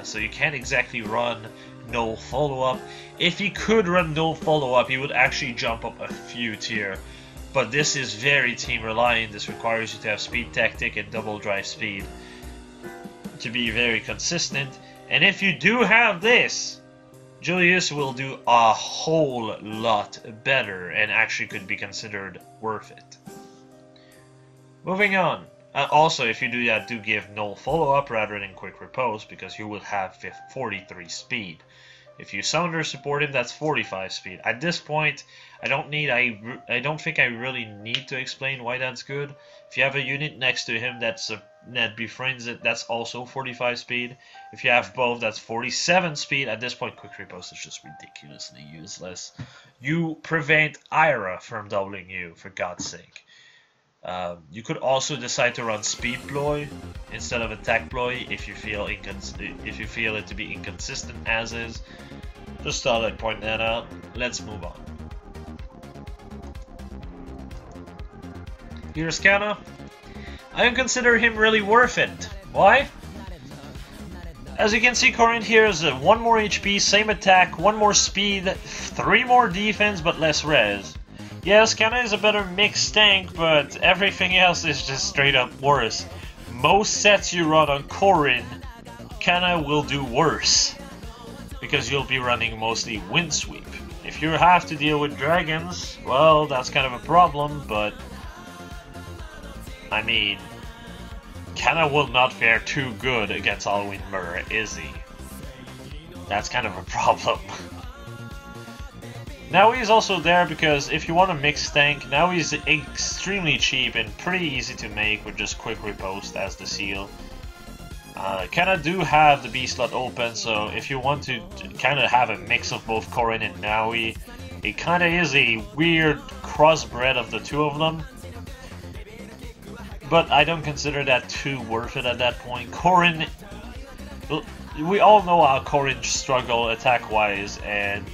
so you can't exactly run no follow-up. If he could run no follow-up, he would actually jump up a few tier. But this is very team reliant. This requires you to have speed tactic and double drive speed to be very consistent. And if you do have this, Julius will do a whole lot better and actually could be considered worth it. Moving on. Also, if you do that, do give null follow-up rather than quick repose, because you will have 43 speed. If you Sounder support him, that's 45 speed. At this point, I don't think I really need to explain why that's good. If you have a unit next to him that befriends it, that's also 45 speed. If you have both, that's 47 speed. At this point, quick repose is just ridiculously useless. You prevent Ira from doubling you, for God's sake. You could also decide to run speed ploy instead of attack ploy if you feel it to be inconsistent as is. Just thought I'd point that out. Let's move on. Here's Kana. I don't consider him really worth it. Why? As you can see, Corinth here is 1 more HP, same attack, 1 more speed, 3 more defense, but less res. Yes, Kana is a better mixed tank, but everything else is just straight up worse. Most sets you run on Corin, Kana will do worse, because you'll be running mostly Wind Sweep. If you have to deal with dragons, well, that's kind of a problem, but I mean, Kana will not fare too good against Alwyn Mur, is he? That's kind of a problem. Now he's also there because if you want a mixed tank, now he's extremely cheap and pretty easy to make with just quick repost as the seal. Kinda do have the B slot open, so if you want to kinda have a mix of both Corin and Naui, it kinda is a weird crossbred of the two of them. But I don't consider that too worth it at that point. Corin, we all know how Corin struggle attack-wise, and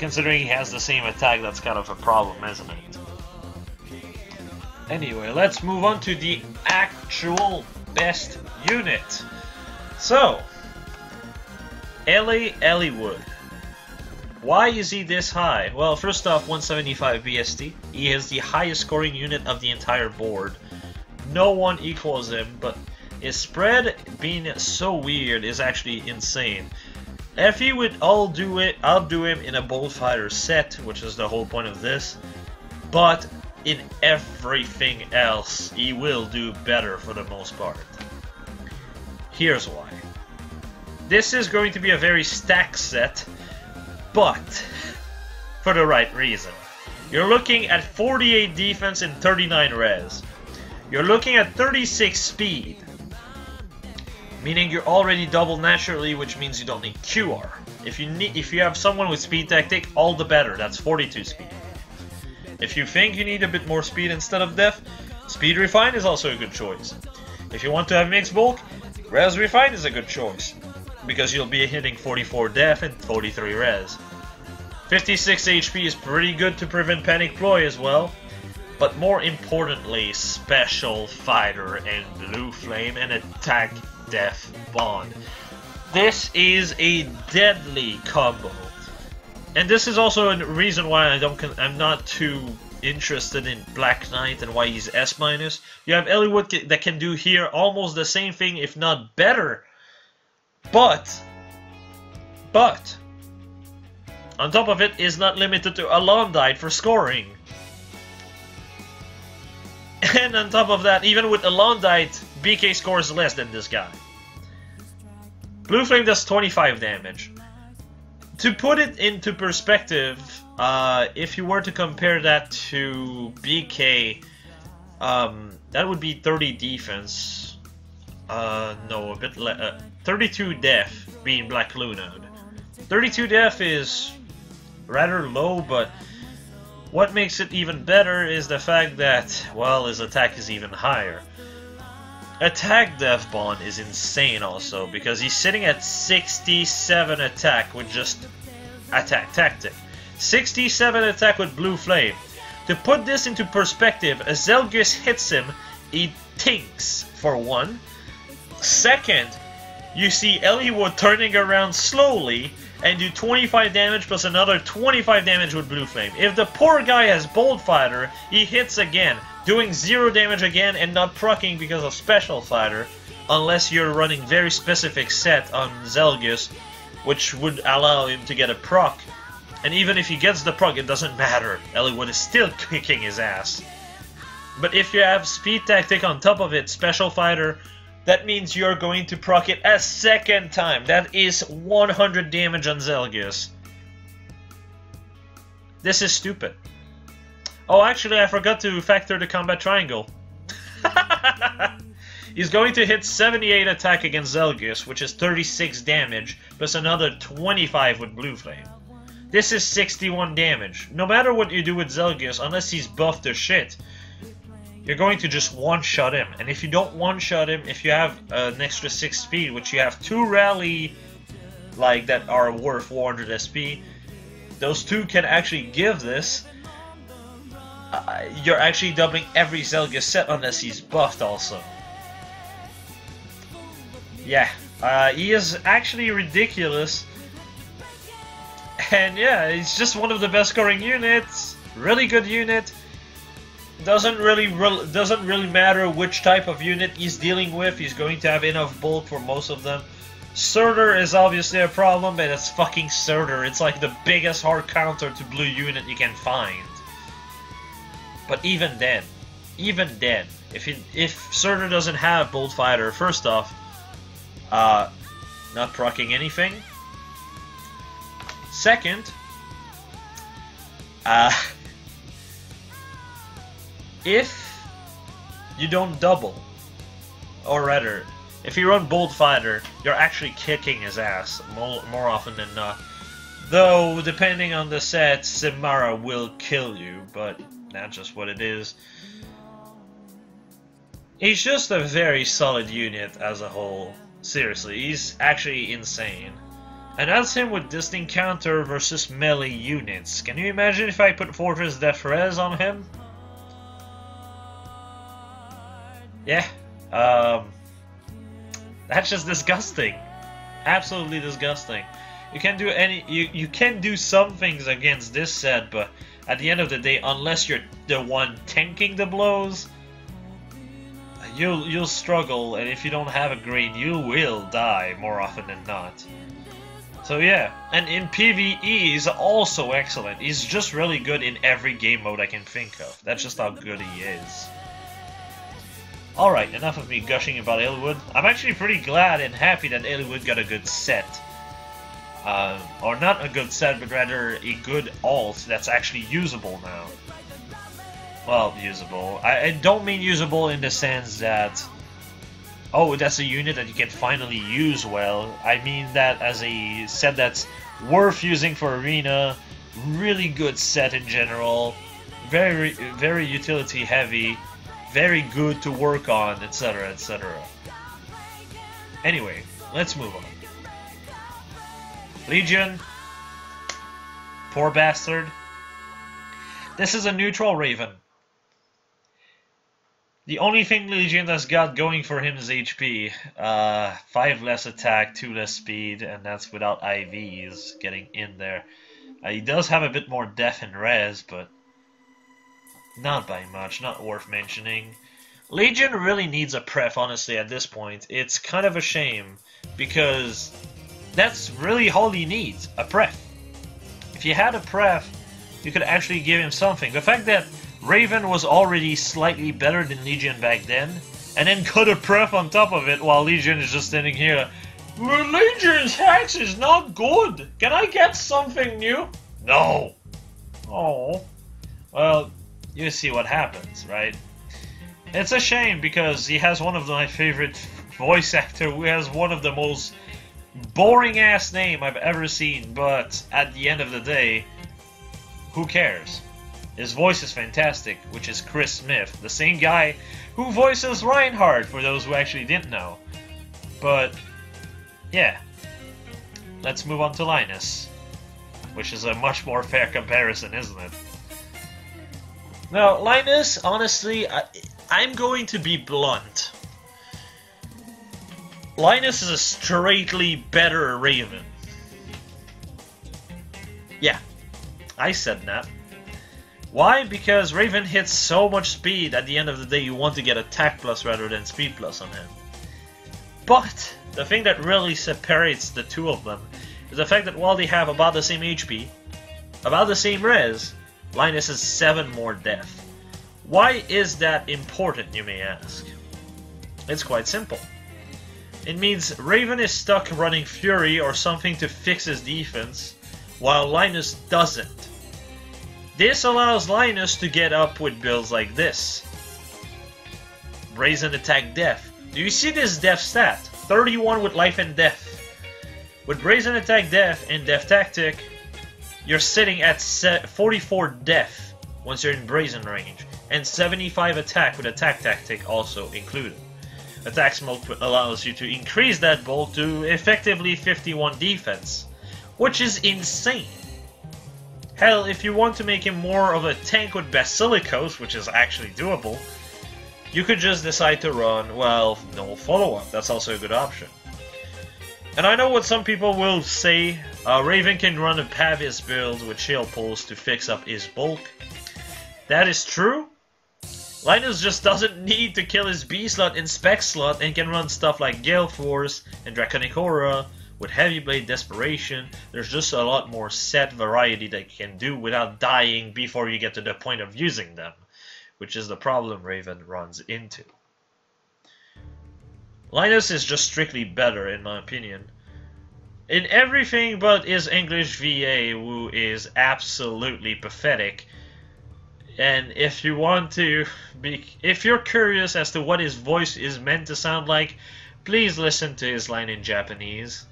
considering he has the same attack, that's kind of a problem, isn't it? Anyway, let's move on to the actual best unit. So, Eliwood. Why is he this high? Well, first off, 175 BST. He is the highest scoring unit of the entire board. No one equals him, but his spread being so weird is actually insane. If he would outdo him in a Bolt Fighter set, which is the whole point of this, but in everything else, he will do better for the most part. Here's why. This is going to be a very stacked set, but for the right reason. You're looking at 48 defense and 39 res. You're looking at 36 speed, meaning you're already double naturally, which means you don't need QR. If you have someone with speed tactic, all the better. That's 42 speed. If you think you need a bit more speed instead of def, speed refine is also a good choice. If you want to have mixed bulk, res refine is a good choice, because you'll be hitting 44 def and 43 res. 56 HP is pretty good to prevent panic ploy as well, but more importantly, special fighter and blue flame and attack def bond. This is a deadly combo, and this is also a reason why I'm not too interested in Black Knight and why he's S-. You have Eliwood that can do here almost the same thing, if not better. But on top of it, is not limited to Alondite for scoring. And on top of that, even with Alondite, BK scores less than this guy. Blue Flame does 25 damage. To put it into perspective, if you were to compare that to BK, that would be 30 defense. No, a bit less. 32 def being Black Lunode. 32 def is rather low, but what makes it even better is the fact that, well, his attack is even higher. Attack def bond is insane also, because he's sitting at 67 attack with just attack tactic. 67 attack with blue flame. To put this into perspective, a Zelgus hits him, he tinks for one. Second, you see Eliwood turning around slowly and do 25 damage plus another 25 damage with blue flame. If the poor guy has Bolt Fighter, he hits again, doing 0 damage again and not proccing because of Special Fighter, unless you're running very specific set on Zelgus, which would allow him to get a proc. And even if he gets the proc, it doesn't matter. Eliwood is still kicking his ass. But if you have Speed Tactic on top of it, Special Fighter, that means you're going to proc it a second time. That is 100 damage on Zelgus. This is stupid. Oh, actually, I forgot to factor the combat triangle. He's going to hit 78 attack against Zelgus, which is 36 damage, plus another 25 with Blue Flame. This is 61 damage. No matter what you do with Zelgus, unless he's buffed to shit, you're going to just one-shot him. And if you don't one-shot him, if you have an extra 6 speed, which you have 2 rally like that are worth 400 SP, those 2 can actually give this. You're actually doubling every Zelgus set unless he's buffed also. Yeah, he is actually ridiculous. And yeah, he's just one of the best scoring units. Really good unit. Doesn't really matter which type of unit he's dealing with. He's going to have enough bulk for most of them. Surtur is obviously a problem, but it's fucking Surtur. It's like the biggest hard counter to blue unit you can find. But even then, if Surtur doesn't have Bolt Fighter, first off, not proccing anything. Second, if you don't double, or rather, if you run Bolt Fighter, you're actually kicking his ass more often than not. Though, depending on the set, Simara will kill you, but that's just what it is. He's just a very solid unit as a whole. Seriously, he's actually insane. And that's him with distinct counter versus melee units. Can you imagine if I put Fortress Death Res on him? Yeah, that's just disgusting. Absolutely disgusting. You can do you can do some things against this set, but at the end of the day, unless you're the one tanking the blows, you'll struggle, and if you don't have a grade, you will die more often than not. So yeah, and in PvE he's also excellent. He's just really good in every game mode I can think of. That's just how good he is. Alright, enough of me gushing about Ilwood. I'm actually pretty glad and happy that Ilwood got a good set. Or not a good set, but rather a good alt that's actually usable now. Well, usable. I don't mean usable in the sense that, oh, that's a unit that you can finally use well. I mean that as a set that's worth using for Arena. Really good set in general. Very, very utility heavy. Very good to work on, etc., etc. Anyway, let's move on. Legion. Poor bastard. This is a neutral Raven. The only thing Legion has got going for him is HP. 5 less attack, 2 less speed, and that's without IVs getting in there. He does have a bit more def and res, but not by much, not worth mentioning. Legion really needs a pref, honestly, at this point. It's kind of a shame, because that's really all he needs, a pref. If you had a pref, you could actually give him something. The fact that Raven was already slightly better than Legion back then, and then cut a pref on top of it while Legion is just standing here. Legion's Hex is not good! Can I get something new? No! Oh. Well, you see what happens, right? It's a shame because he has one of my favorite voice actor who has one of the most boring ass name I've ever seen, but at the end of the day, who cares? His voice is fantastic, which is Chris Smith, the same guy who voices Reinhardt, for those who actually didn't know. But, yeah. Let's move on to Linus, which is a much more fair comparison, isn't it? Now, Linus, honestly, I'm going to be blunt. Linus is a straightly better Raven. Yeah, I said that. Why? Because Raven hits so much speed, at the end of the day you want to get attack plus rather than speed plus on him. But the thing that really separates the two of them is the fact that while they have about the same HP, about the same res, Linus has 7 more def. Why is that important, you may ask? It's quite simple. It means Raven is stuck running Fury or something to fix his defense, while Linus doesn't. This allows Linus to get up with builds like this. Brazen Attack Def. Do you see this Def stat? 31 with life and Def. With Brazen Attack Def and Def Tactic, you're sitting at 44 Def once you're in Brazen range, and 75 attack with Attack Tactic also included. Attack Smoke allows you to increase that bulk to effectively 51 defense, which is insane. Hell, if you want to make him more of a tank with Basilicos, which is actually doable, you could just decide to run, well, no follow-up. That's also a good option. And I know what some people will say, Raven can run a Pavis build with shield pulls to fix up his bulk. That is true. Linus just doesn't need to kill his B slot and spec slot and can run stuff like Gale Force and Draconic Aura with Heavy Blade Desperation. There's just a lot more set variety that you can do without dying before you get to the point of using them, which is the problem Raven runs into. Linus is just strictly better in my opinion. In everything but his English VA, who is absolutely pathetic. And if you want to if you're curious as to what his voice is meant to sound like, please listen to his line in Japanese.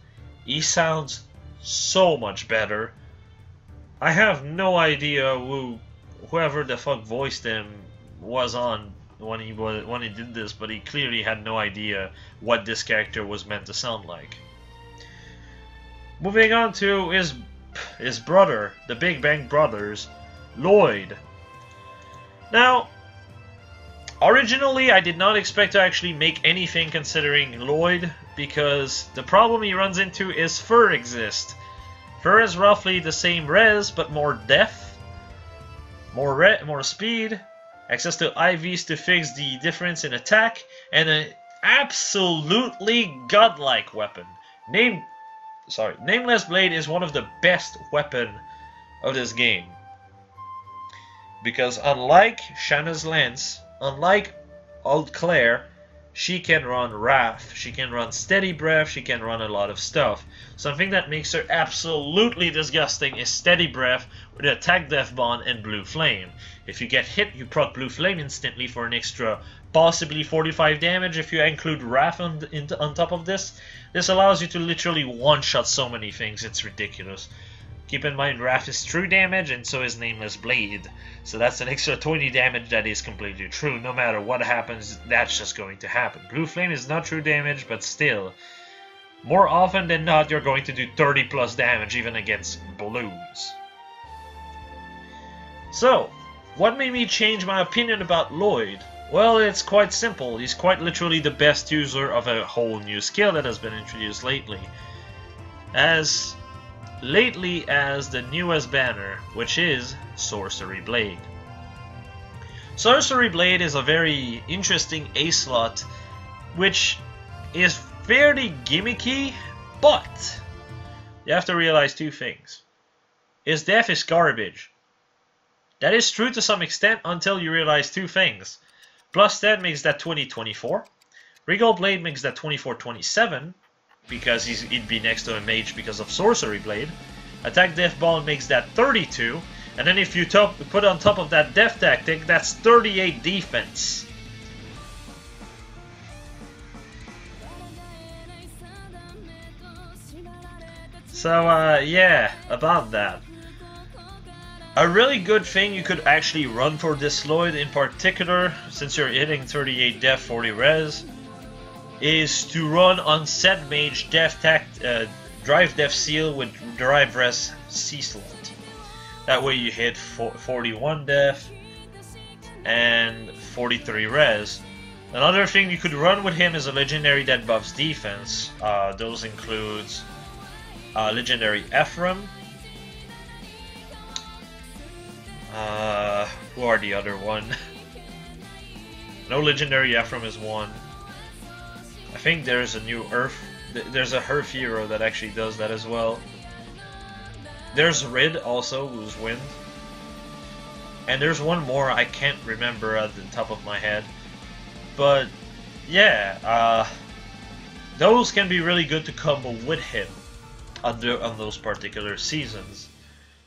He sounds so much better. I have no idea whoever the fuck voiced him was on when he did this, but he clearly had no idea what this character was meant to sound like. Moving on to his brother, the Big Bang Brothers, Lloyd. Now, originally I did not expect to actually make anything considering Lloyd, because the problem he runs into is Fur exists. Fur is roughly the same res, but more depth, more speed, access to IVs to fix the difference in attack, and an absolutely godlike weapon. Nameless Blade is one of the best weapons of this game. Because unlike Shanna's Lance, unlike Old Claire, she can run Wrath, she can run Steady Breath, she can run a lot of stuff. Something that makes her absolutely disgusting is Steady Breath with Attack Death Bond and Blue Flame. If you get hit, you proc Blue Flame instantly for an extra possibly 45 damage if you include Wrath on top of this. This allows you to literally one-shot so many things, it's ridiculous. Keep in mind, Wrath is true damage, and so is Nameless Blade. So that's an extra 20 damage that is completely true. No matter what happens, that's just going to happen. Blue Flame is not true damage, but still, more often than not, you're going to do 30 plus damage even against blues. So, what made me change my opinion about Lloyd? Well, it's quite simple. He's quite literally the best user of a whole new skill that has been introduced lately. As lately as the newest banner, which is Sorcery Blade. Sorcery Blade is a very interesting A-slot, which is fairly gimmicky, but you have to realize two things. His death is garbage. That is true to some extent until you realize two things. Plus 10 makes that 20-24. Regal Blade makes that 24-27, because he'd be next to a mage because of Sorcery Blade. Attack Death Bond makes that 32, and then if you put on top of that Death Tactic, that's 38 defense. So, yeah, about that. A really good thing you could actually run for this Lloyd in particular, since you're hitting 38 Death, 40 res, is to run on set mage Drive Death Seal with Drive Res C slot. That way you hit 41 Death and 43 res. Another thing you could run with him is a legendary that buffs defense. Those includes legendary Ephraim. Who are the other one? No, legendary Ephraim is one. I think there's a new there's a Earth hero that actually does that as well. There's Rid also, who's wind. And there's one more I can't remember at the top of my head. But yeah, those can be really good to combo with him on those particular seasons.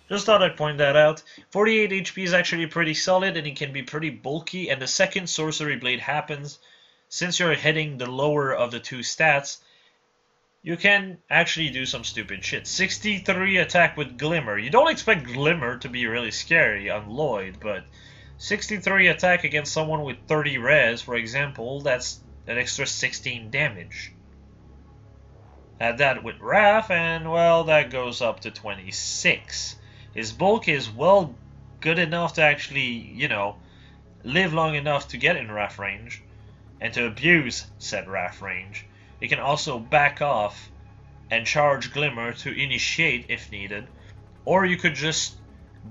Just thought I'd point that out. 48 HP is actually pretty solid, and it can be pretty bulky, and the second Sorcery Blade happens, since you're hitting the lower of the two stats, you can actually do some stupid shit. 63 attack with Glimmer. You don't expect Glimmer to be really scary on Lloyd, but 63 attack against someone with 30 res, for example, that's an extra 16 damage. Add that with Wrath, and well, that goes up to 26. His bulk is well good enough to actually, you know, live long enough to get in Wrath range, and to abuse said Wrath range. He can also back off and charge Glimmer to initiate if needed, or you could just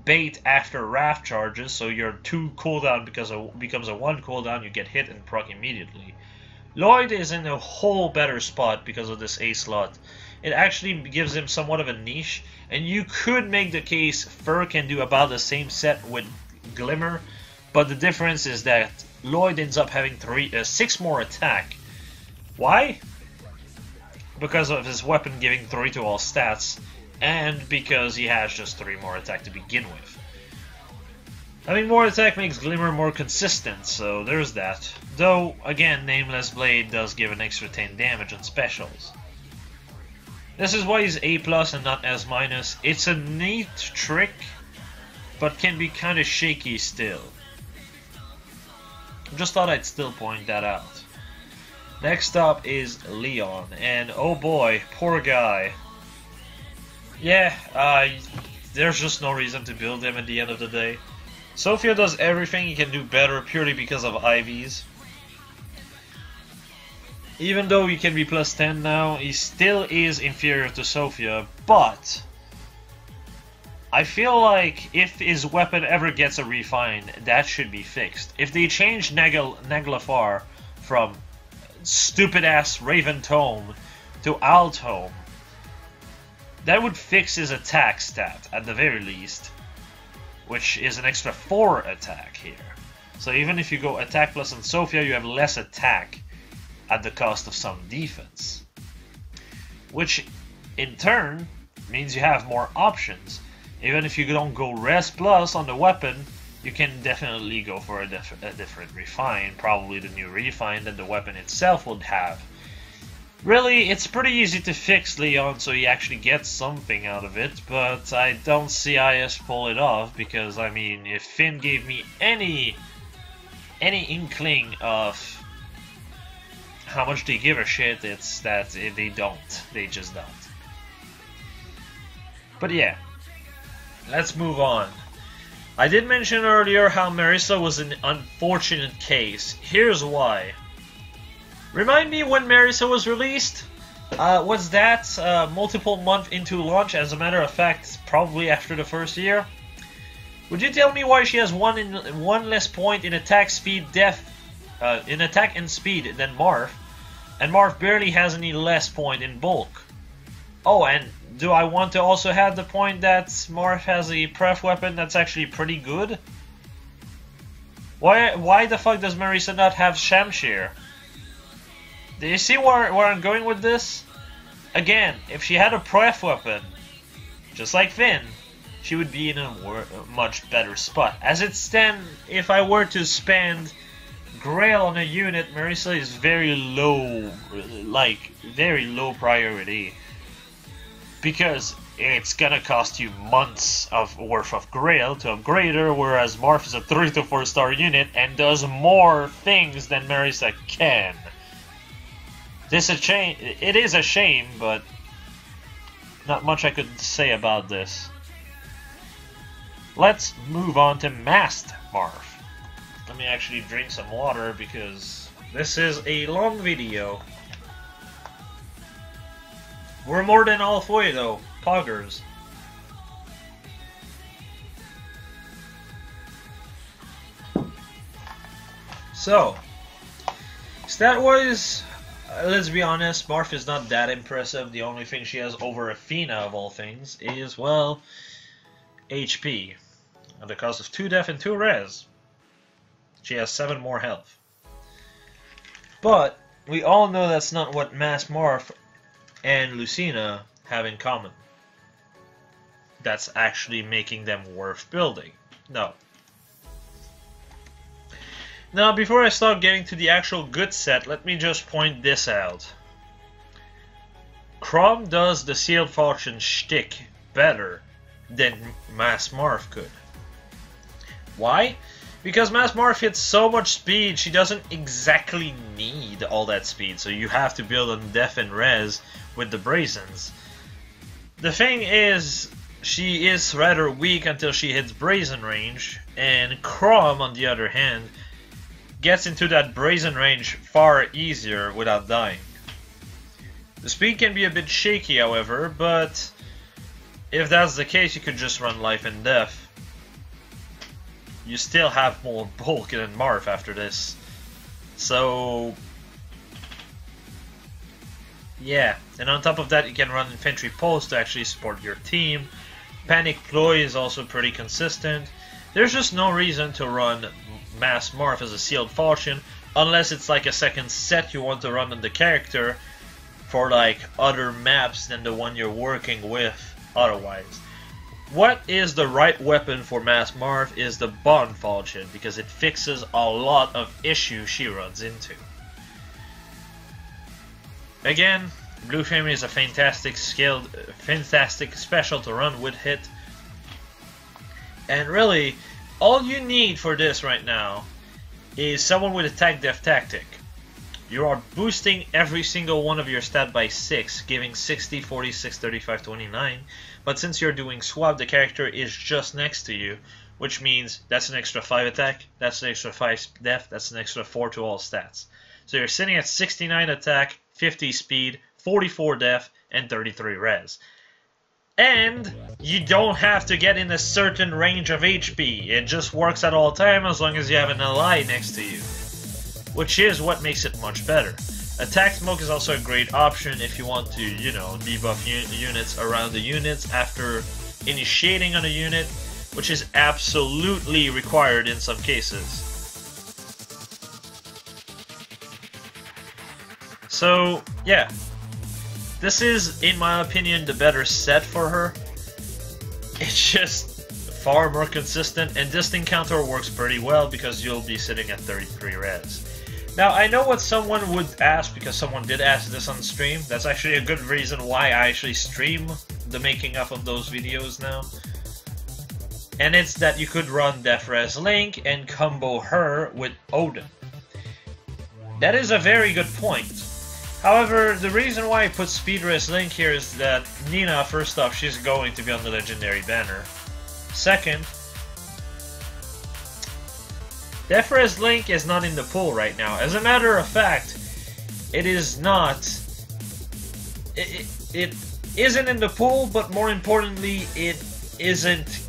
bait after Wrath charges, so your 2 cooldown becomes a 1 cooldown, you get hit and proc immediately. Lloyd is in a whole better spot because of this A slot. It actually gives him somewhat of a niche, and you could make the case Fur can do about the same set with Glimmer, but the difference is that Lloyd ends up having 6 more attack. Why? Because of his weapon giving 3 to all stats, and because he has just 3 more attack to begin with. Having more attack makes Glimmer more consistent, so there's that. Though, again, Nameless Blade does give an extra 10 damage on specials. This is why he's A+ and not S-. It's a neat trick, but can be kind of shaky still. Just thought I'd still point that out. Next up is Leon, and oh boy, poor guy. Yeah, there's just no reason to build him at the end of the day. Sophia does everything he can do better purely because of IVs. Even though he can be plus 10 now, he still is inferior to Sophia, but I feel like if his weapon ever gets a refine, that should be fixed. If they change Naglafar from stupid-ass Raven Tome to Owl Tome, that would fix his attack stat, at the very least, which is an extra 4 attack here. So even if you go attack plus on Sophia, you have less attack at the cost of some defense. Which, in turn, means you have more options. Even if you don't go res plus on the weapon, you can definitely go for a different refine, probably the new refine that the weapon itself would have. Really, it's pretty easy to fix Leon so he actually gets something out of it, but I don't see IS pull it off, because, I mean, if Finn gave me any inkling of how much they give a shit, it's that they don't. They just don't. But yeah, let's move on. I did mention earlier how Marissa was an unfortunate case. Here's why. Remind me when Marissa was released? Was that multiple months into launch? As a matter of fact, probably after the first year. Would you tell me why she has one less point in attack speed in attack and speed than Marth, and Marth barely has any less point in bulk? Oh, and do I want to also have the point that Marth has a pref weapon that's actually pretty good? Why the fuck does Marissa not have Shamshir? Do you see where I'm going with this? Again, if she had a pref weapon, just like Finn, she would be in a much better spot. As it stands, if I were to spend Grail on a unit, Marissa is very low, like, very low priority. Because it's gonna cost you months of worth of Grail to upgrade her, whereas Marth is a 3 to 4 star unit and does more things than Marissa can. It is a shame, but not much I could say about this. Let's move on to Masked Marth. Let me actually drink some water because this is a long video. We're more than halfway though, poggers. So, stat-wise, let's be honest, Marth is not that impressive. The only thing she has over Athena, of all things, is, well, HP. At the cost of 2 def and 2 res. She has 7 more health. But, we all know that's not what Masked Marth and Lucina have in common. That's actually making them worth building. No. Now, before I start getting to the actual good set, let me just point this out. Chrom does the Sealed Falchion shtick better than Masked Marth could. Why? Because Masked Marth hits so much speed, she doesn't exactly need all that speed, so you have to build on def and res with the Brazens. The thing is, she is rather weak until she hits Brazen range, and Chrom, on the other hand, gets into that Brazen range far easier without dying. The speed can be a bit shaky, however, but if that's the case, you could just run Life and Death. You still have more bulk than Marth after this. So, yeah. And on top of that, you can run Infantry Pulse to actually support your team. Panic Ploy is also pretty consistent. There's just no reason to run Masked Marth as a Sealed Falchion, unless it's like a second set you want to run on the character for like other maps than the one you're working with otherwise. What is the right weapon for Masked Marth is the Bond Falchion, because it fixes a lot of issues she runs into. Again, Blue Flame is a fantastic special to run with hit. And really, all you need for this right now is someone with Attack Def Tactic. you are boosting every single one of your stat by 6, giving 60, 46, 35, 29. But since you're doing swap, the character is just next to you, which means that's an extra 5 attack, that's an extra 5 def, that's an extra 4 to all stats. So you're sitting at 69 attack, 50 speed, 44 def, and 33 res. And you don't have to get in a certain range of HP. It just works at all time as long as you have an ally next to you, which is what makes it much better. Attack smoke is also a great option if you want to, you know, debuff units around the units after initiating on a unit, which is absolutely required in some cases. So, yeah. This is, in my opinion, the better set for her. It's just far more consistent, and this encounter works pretty well because you'll be sitting at 33 res. Now, I know what someone would ask, because someone did ask this on stream. That's actually a good reason why I actually stream the making of those videos now. And it's that you could run Def Res Link and combo her with Odin. That is a very good point. However, the reason why I put Speed Res Link here is that Nina, first off, she's going to be on the Legendary banner. Second, Def Res Link is not in the pool right now. As a matter of fact, it is not. It isn't in the pool, but more importantly, it isn't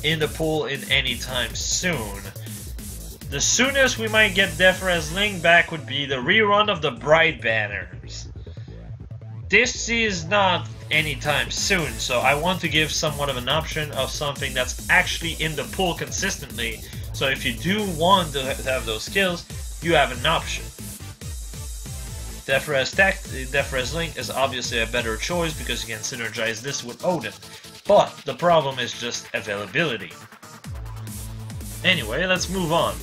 in the pool in any time soon. The soonest we might get Def Res Link back would be the rerun of the Bright banners. This is not anytime soon, so I want to give somewhat of an option of something that's actually in the pool consistently. So if you do want to have those skills, you have an option. Def Res Link is obviously a better choice because you can synergize this with Odin. But the problem is just availability. Anyway, let's move on.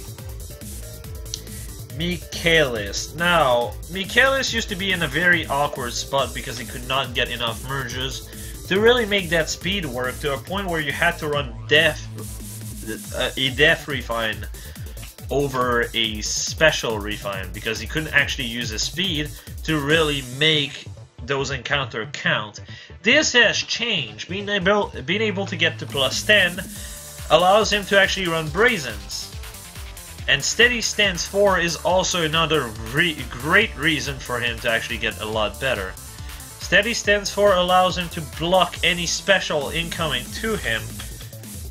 Michaelis. Now, Michaelis used to be in a very awkward spot because he could not get enough merges to really make that speed work, to a point where you had to run a def refine over a special refine because he couldn't actually use his speed to really make those encounters count. This has changed. Being able to get to +10 allows him to actually run Brazens. And Steady Stance 4 is also another great reason for him to actually get a lot better. Steady Stance 4 allows him to block any special incoming to him,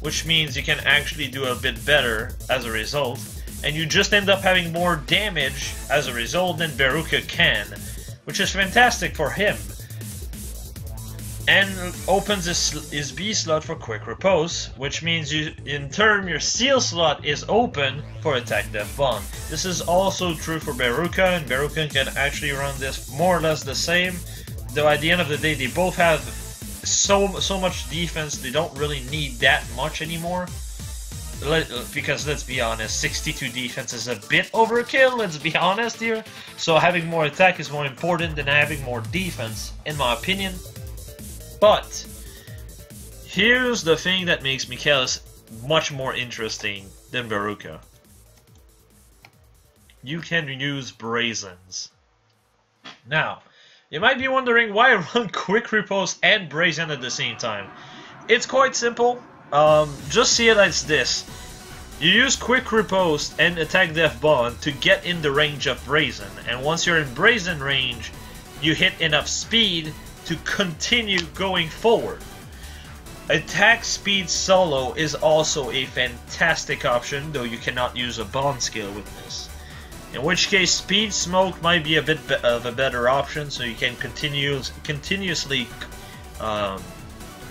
which means you can actually do a bit better as a result, and you just end up having more damage as a result than Beruka can, which is fantastic for him. And opens his B slot for Quick Repose, which means in turn your Seal slot is open for Attack Def Bond. This is also true for Beruka, and Beruka can actually run this more or less the same, though at the end of the day they both have so much defense they don't really need that much anymore. Because let's be honest, 62 defense is a bit overkill, let's be honest here. So having more attack is more important than having more defense, in my opinion. But here's the thing that makes Michaelis much more interesting than Beruka. You can use Brazens. Now, you might be wondering why I run Quick Repose and Brazen at the same time. It's quite simple. Just see it as this. You use Quick Repose and Attack Def Bond to get in the range of Brazen, and once you're in Brazen range, you hit enough speed to continue going forward. Attack Speed Solo is also a fantastic option, though you cannot use a bond skill with this. In which case, Speed Smoke might be a bit of a better option, so you can continuously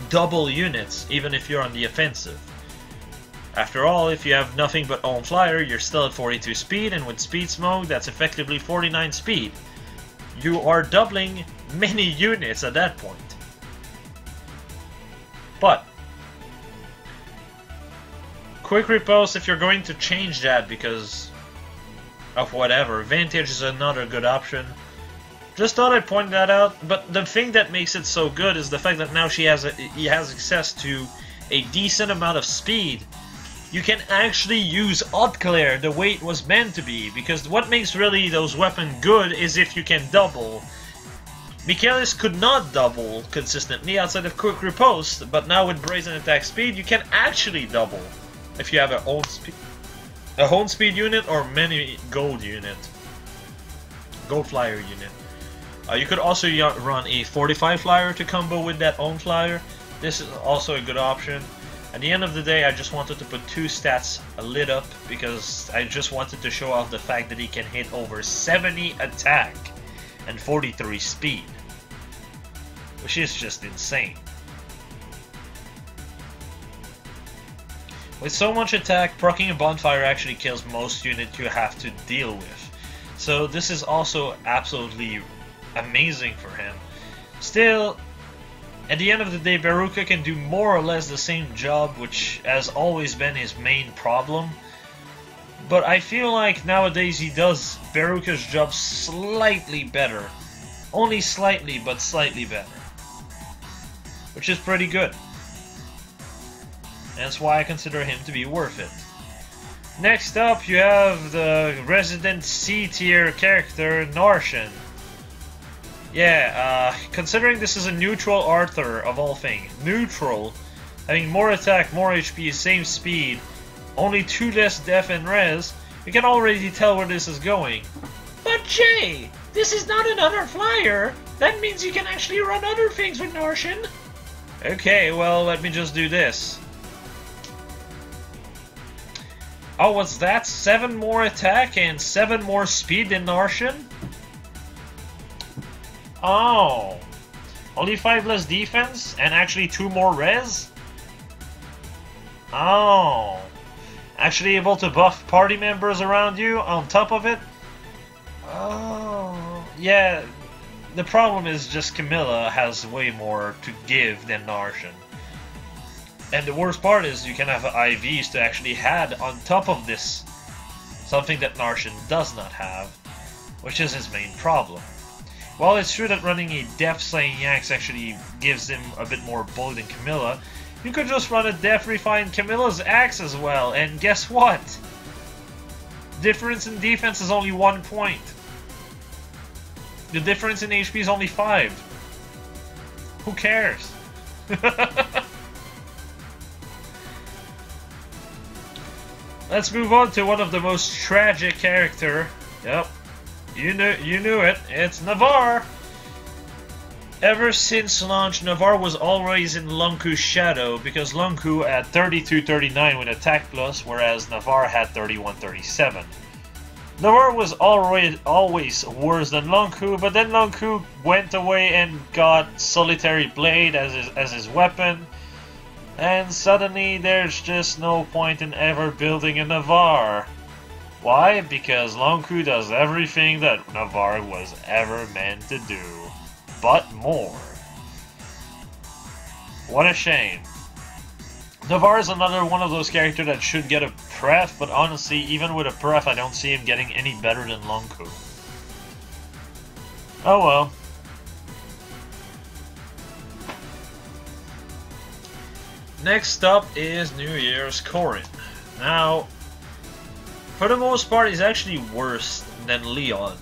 double units, even if you're on the offensive. After all, if you have nothing but On Flyer, you're still at 42 speed, and with Speed Smoke, that's effectively 49 speed. You are doubling many units at that point. But Quick Repose, if you're going to change that because of whatever, Vantage is another good option. Just thought I'd point that out, but the thing that makes it so good is the fact that now he has access to a decent amount of speed you can actually use Haute the way it was meant to be, because what makes really those weapons good is if you can double. Michaelis could not double consistently outside of quick riposte, but now with brazen attack speed you can actually double if you have a own speed unit or many gold unit. Gold flyer unit. You could also run a 45 flyer to combo with that own flyer. This is also a good option. At the end of the day, I just wanted to put 2 stats lit up because I just wanted to show off the fact that he can hit over 70 attack and 43 speed, which is just insane. With so much attack, proccing a bonfire actually kills most units you have to deal with. So this is also absolutely amazing for him. Still, at the end of the day, Veruca can do more or less the same job, which has always been his main problem. But I feel like nowadays he does Veruca's job slightly better. Only slightly, but slightly better. Which is pretty good. That's why I consider him to be worth it. Next up, you have the resident C tier character, Narshan. Yeah, considering this is a neutral Arthur of all things, neutral, having more attack, more HP, same speed, only 2 less def and res, you can already tell where this is going. But Jay, this is not another flyer. That means you can actually run other things with Narshan. Okay, well, let me just do this. Oh, what's that? 7 more attack and 7 more speed than Narshan? Oh. Only 5 less defense and actually 2 more res? Oh. Actually able to buff party members around you on top of it? Oh. Yeah, the problem is just Camilla has way more to give than Narshan. And the worst part is you can have IVs to actually add on top of this, something that Narshan does not have, which is his main problem. While it's true that running a Death Slaying Axe actually gives him a bit more bulk than Camilla, you could just run a Death Refined Camilla's Axe as well, and guess what? Difference in defense is only 1 point. The difference in HP is only 5. Who cares? Let's move on to one of the most tragic character. Yep, you knew it. It's Navarre. Ever since launch, Navarre was always in Lunku's shadow because Lunku had 32-39 with attack plus, whereas Navarre had 31-37. Navarre was always worse than Lunku, but then Lunku went away and got Solitary Blade as his weapon. And suddenly there's just no point in ever building a Navarre. Why? Because Lunku does everything that Navarre was ever meant to do, but more. What a shame. Navarre is another one of those characters that should get a pref, but honestly, even with a pref, I don't see him getting any better than Lunku. Oh well. Next up is New Year's Corin. Now, for the most part, he's actually worse than Leon.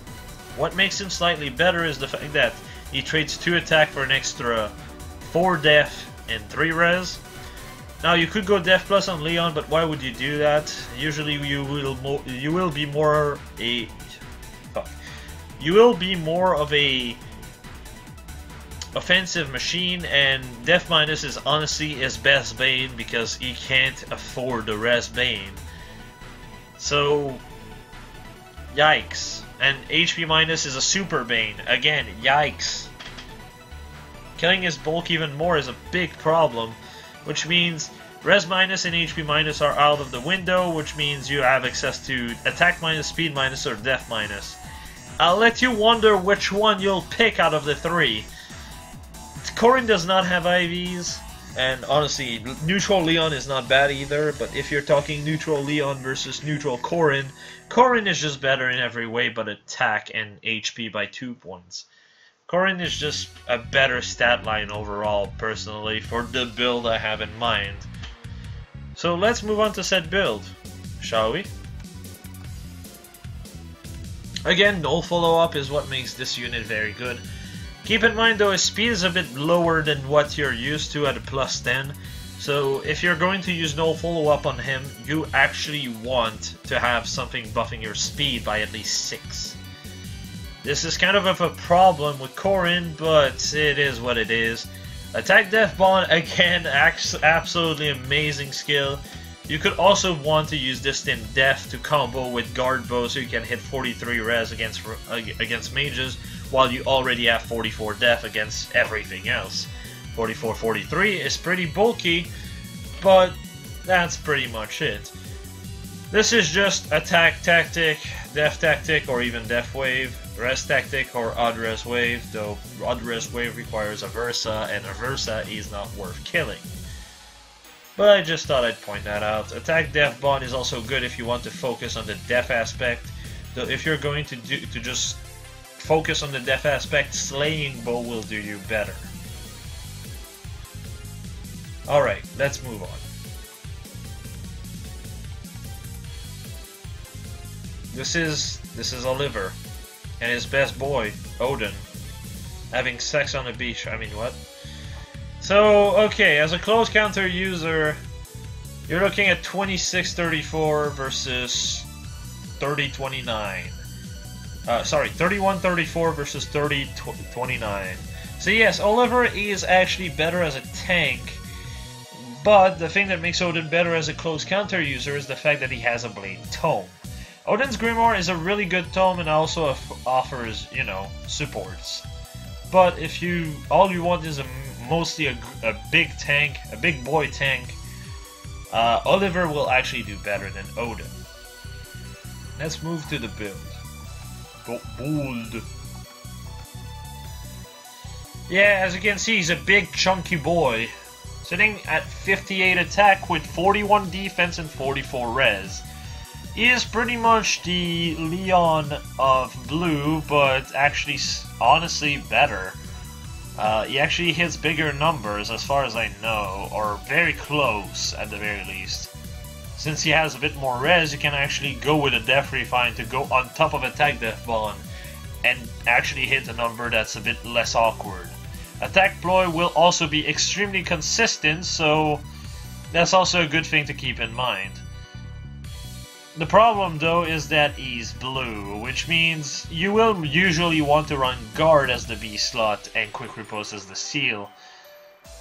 What makes him slightly better is the fact that he trades 2 attack for an extra 4 def and 3 res. Now, you could go def plus on Leon, but why would you do that? Usually, you will be more of a offensive machine, and Def Minus is honestly his best Bane because he can't afford the res Bane. So, yikes. And HP Minus is a super Bane. Again, yikes. Killing his bulk even more is a big problem, which means res minus and HP minus are out of the window, which means you have access to attack minus, speed minus, or def minus. I'll let you wonder which one you'll pick out of the 3. Corin does not have IVs, and honestly, neutral Leon is not bad either, but if you're talking neutral Leon versus neutral Corin, Corin is just better in every way but attack and HP by 2 points. Corin is just a better stat line overall, personally, for the build I have in mind. So let's move on to said build, shall we? Again, no follow-up is what makes this unit very good. Keep in mind though, his speed is a bit lower than what you're used to at a plus 10. So if you're going to use no follow-up on him, you actually want to have something buffing your speed by at least 6. This is kind of a problem with Corin, but it is what it is. Attack Death Bond, again, absolutely amazing skill. You could also want to use Distant Death to combo with Guard Bow so you can hit 43 res against mages, while you already have 44 def against everything else. 44-43 is pretty bulky, but that's pretty much it. This is just attack tactic, def tactic, or even def wave, res tactic, or odd res wave, though odd res wave requires a Versa, and a Versa is not worth killing. But I just thought I'd point that out. Attack Def Bond is also good if you want to focus on the def aspect, though if you're going to just focus on the def aspect, Slaying Bow will do you better. Alright, let's move on. This is Oliver and his best boy, Odin, having sex on the beach. I mean, what? So, okay, as a close counter user, you're looking at 26-34 versus 30-29. Sorry, 31-34 versus 30-29. So yes, Oliver is actually better as a tank, but the thing that makes Odin better as a close counter user is the fact that he has a Blade Tome. Odin's Grimoire is a really good tome and also offers, you know, supports. But if all you want is mostly a big tank, a big boy tank, Oliver will actually do better than Odin. Let's move to the build. Go bold. Yeah, as you can see, he's a big chunky boy, sitting at 58 attack with 41 defense and 44 res. He is pretty much the Leon of blue, but actually, honestly, better. He actually hits bigger numbers, as far as I know, or very close, at the very least. Since he has a bit more res, you can actually go with a Def Refine to go on top of Attack Death Bond, and actually hit a number that's a bit less awkward. Attack Ploy will also be extremely consistent, so that's also a good thing to keep in mind. The problem though is that he's blue, which means you will usually want to run Guard as the B slot and Quick Riposte as the Seal,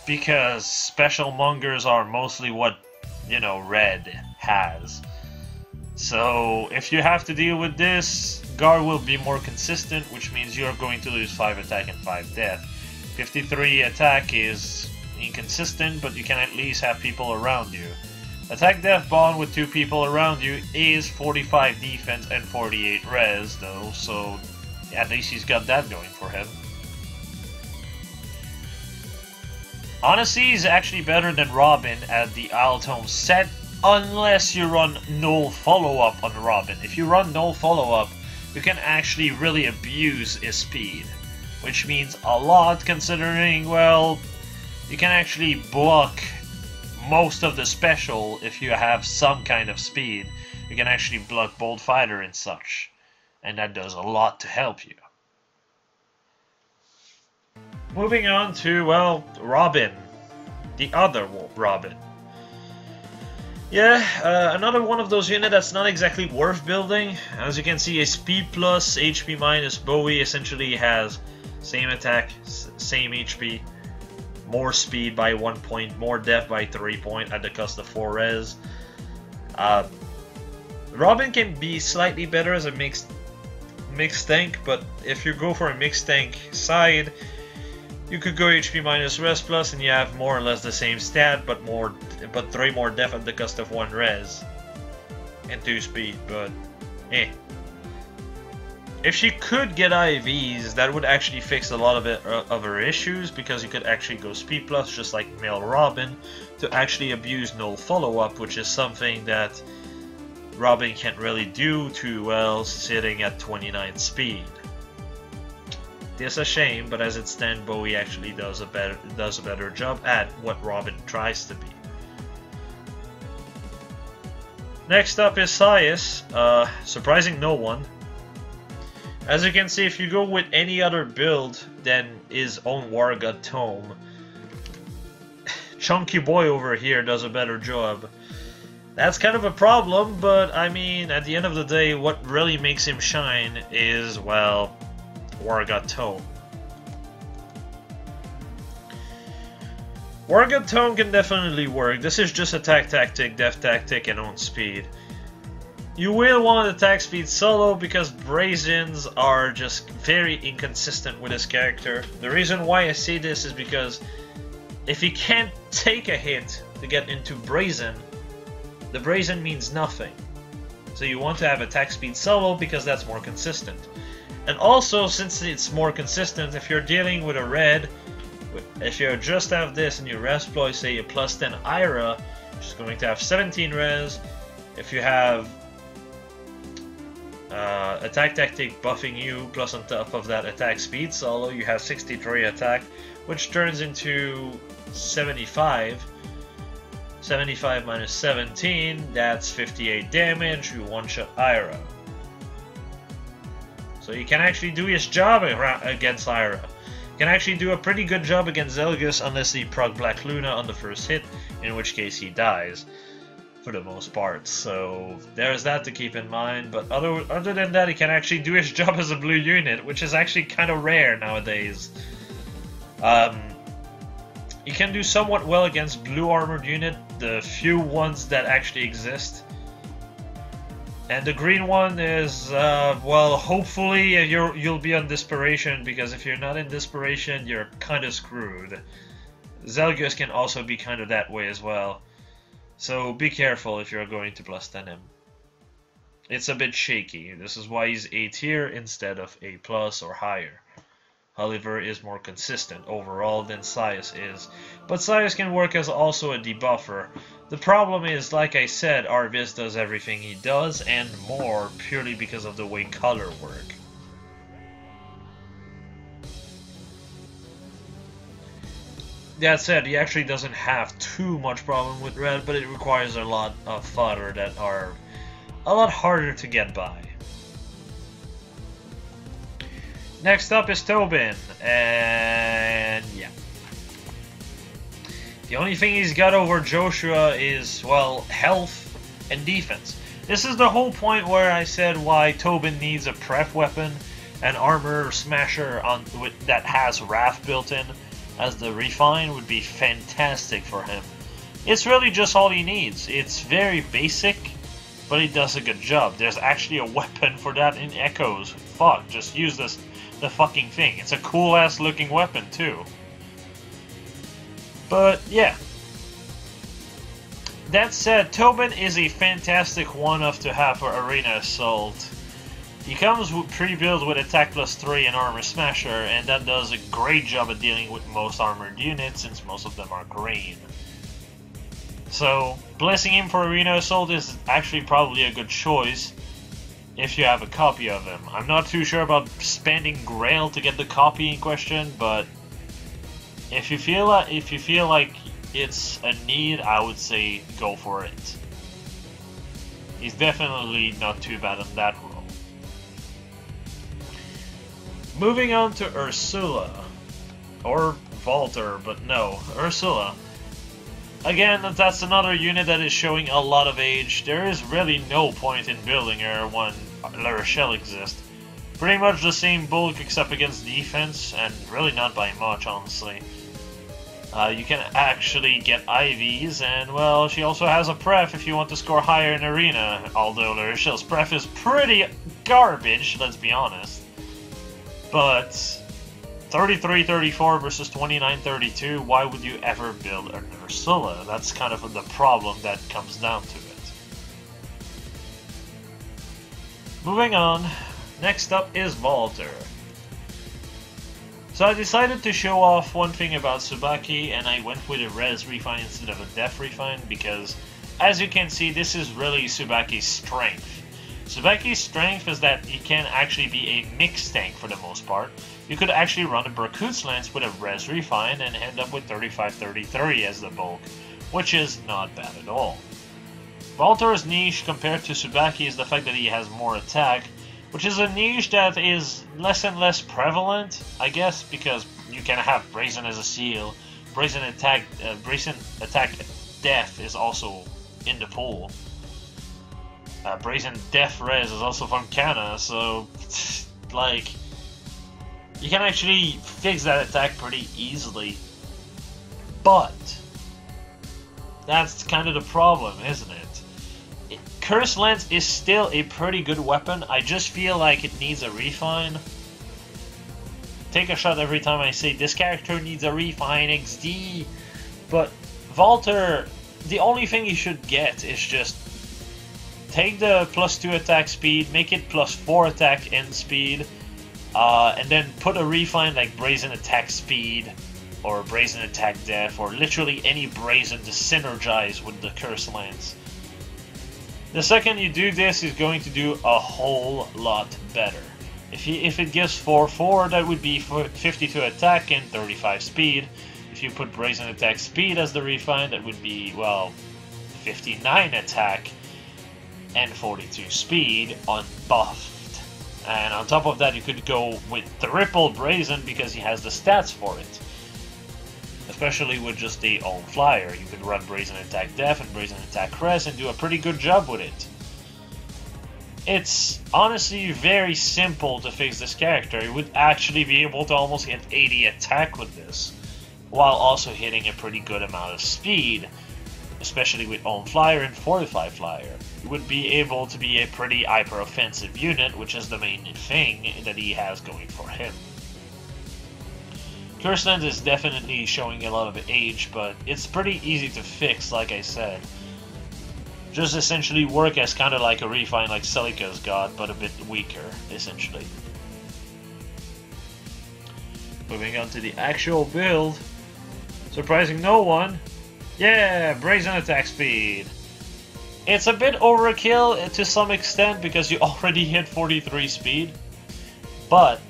because Special Mongers are mostly what, you know, Red has. So if you have to deal with this, Guard will be more consistent, which means you're going to lose 5 attack and 5 death. 53 attack is inconsistent, but you can at least have people around you. Attack Death Bond with 2 people around you is 45 defense and 48 res though, so at least he's got that going for him. Honestly, he's actually better than Robin at the Altom set, unless you run null follow-up on Robin. If you run null follow-up, you can actually really abuse his speed, which means a lot considering, well, you can actually block most of the special if you have some kind of speed. You can actually block Bold Fighter and such, and that does a lot to help you. Moving on to, well, Robin, the other Robin. Yeah, another one of those units that's not exactly worth building. As you can see, a speed plus, HP minus Bowie essentially has same attack, same HP, more speed by 1 point, more def by 3 point at the cost of 4 res. Robin can be slightly better as a mixed tank, but if you go for a mixed tank side, you could go HP minus res plus and you have more or less the same stat, but 3 more def at the cost of 1 res and 2 speed, but eh. If she could get IVs, that would actually fix a lot of her issues, because you could actually go speed plus just like male Robin to actually abuse null follow-up, which is something that Robin can't really do too well sitting at 29 speed. It's a shame, but as it stands, Bowie actually does a better job at what Robin tries to be. Next up is Sias, surprising no one. As you can see, if you go with any other build than his own War God Tome, Chunky Boy over here does a better job. That's kind of a problem, but I mean, at the end of the day, what really makes him shine is, well, War God Tome. War God Tome can definitely work. This is just attack tactic, def tactic, and own speed. You will want attack speed solo because Brazens are just very inconsistent with his character. The reason why I say this is because if he can't take a hit to get into Brazen, the Brazen means nothing. So you want to have attack speed solo because that's more consistent. And also, since it's more consistent, if you're dealing with a red, if you just have this and you resploy, say, a plus 10 Ira, which is going to have 17 res. If you have attack tactic buffing you, plus on top of that attack speed solo, you have 63 attack, which turns into 75. 75 minus 17, that's 58 damage, you one-shot Ira. So you can actually do his job against Ira. You can actually do a pretty good job against Zelgus unless he proc Black Luna on the first hit, in which case he dies. For the most part, so there's that to keep in mind, but other than that, he can actually do his job as a blue unit, which is actually kind of rare nowadays. He can do somewhat well against blue armored unit, the few ones that actually exist. And the green one is, well, hopefully you'll be on Desperation, because if you're not in Desperation, you're kind of screwed. Zelgus can also be kind of that way as well. So be careful if you're going to plus 10 him. It's a bit shaky. This is why he's A tier instead of A plus or higher. Oliver is more consistent overall than Sias is. But Sias can work as also a debuffer. The problem is, like I said, Arvis does everything he does and more purely because of the way color work. That said, he actually doesn't have too much problem with red, but it requires a lot of fodder that are a lot harder to get by. Next up is Tobin, and yeah. The only thing he's got over Joshua is, well, health and defense. This is the whole point where I said why Tobin needs a pref weapon, an armor smasher that has Wrath built in. As the refine would be fantastic for him. It's really just all he needs. It's very basic, but he does a good job. There's actually a weapon for that in Echoes. Fuck, just use the fucking thing. It's a cool ass looking weapon too. But yeah. That said, Tobin is a fantastic one-off to have for Arena Assault. He comes pre-built with attack plus 3 and armor smasher, and that does a great job at dealing with most armored units since most of them are green. So, blessing him for Arena Assault is actually probably a good choice if you have a copy of him. I'm not too sure about spending Grail to get the copy in question, but if you feel like it's a need, I would say go for it. He's definitely not too bad on that role. Moving on to Ursula, or Walter, but no, Ursula. Again, that's another unit that is showing a lot of age. There is really no point in building her when La Rochelle exists. Pretty much the same bulk except against defense, and really not by much, honestly. You can actually get IVs, and well, she also has a pref if you want to score higher in Arena, although La Rochelle's pref is pretty garbage, let's be honest. But 33-34 versus 29-32, why would you ever build an Ursula? That's kind of the problem that comes down to it. Moving on, next up is Walter. So I decided to show off one thing about Tsubaki, and I went with a res refine instead of a def refine because, as you can see, this is really Tsubaki's strength. Tsubaki's strength is that he can actually be a mixed tank for the most part. You could actually run a Berkut's Lance with a res refine and end up with 35-33 as the bulk, which is not bad at all. Valtor's niche compared to Tsubaki is the fact that he has more attack, which is a niche that is less and less prevalent, I guess, because you can have Brazen as a seal. Brazen attack death is also in the pool. Brazen death res is also from Kana, so like you can actually fix that attack pretty easily. But that's kind of the problem, isn't it? Curse Lance is still a pretty good weapon. I just feel like it needs a refine. Take a shot every time I say this character needs a refine XD. But Valtor, the only thing you should get is just take the +2 attack speed, make it +4 attack end speed, and then put a refine like Brazen attack speed or Brazen attack def or literally any Brazen to synergize with the Curse Lance. The second you do this, is going to do a whole lot better. If it gives 4/4, that would be 52 attack and 35 speed. If you put Brazen attack speed as the refine, that would be, well, 59 attack and 42 speed unbuffed. And on top of that, you could go with triple Brazen because he has the stats for it. Especially with just the own flyer. You could run Brazen attack def and Brazen attack res and do a pretty good job with it. It's honestly very simple to fix this character. You would actually be able to almost hit 80 attack with this, while also hitting a pretty good amount of speed, especially with own flyer and fortify flyer. You would be able to be a pretty hyper offensive unit, which is the main thing that he has going for him. Curse Lance is definitely showing a lot of age, but it's pretty easy to fix, like I said. Just essentially work as kind of like a refine like Celica's got, but a bit weaker, essentially. Moving on to the actual build. Surprising no one. Yeah, Brazen attack speed. It's a bit overkill to some extent because you already hit 43 speed, but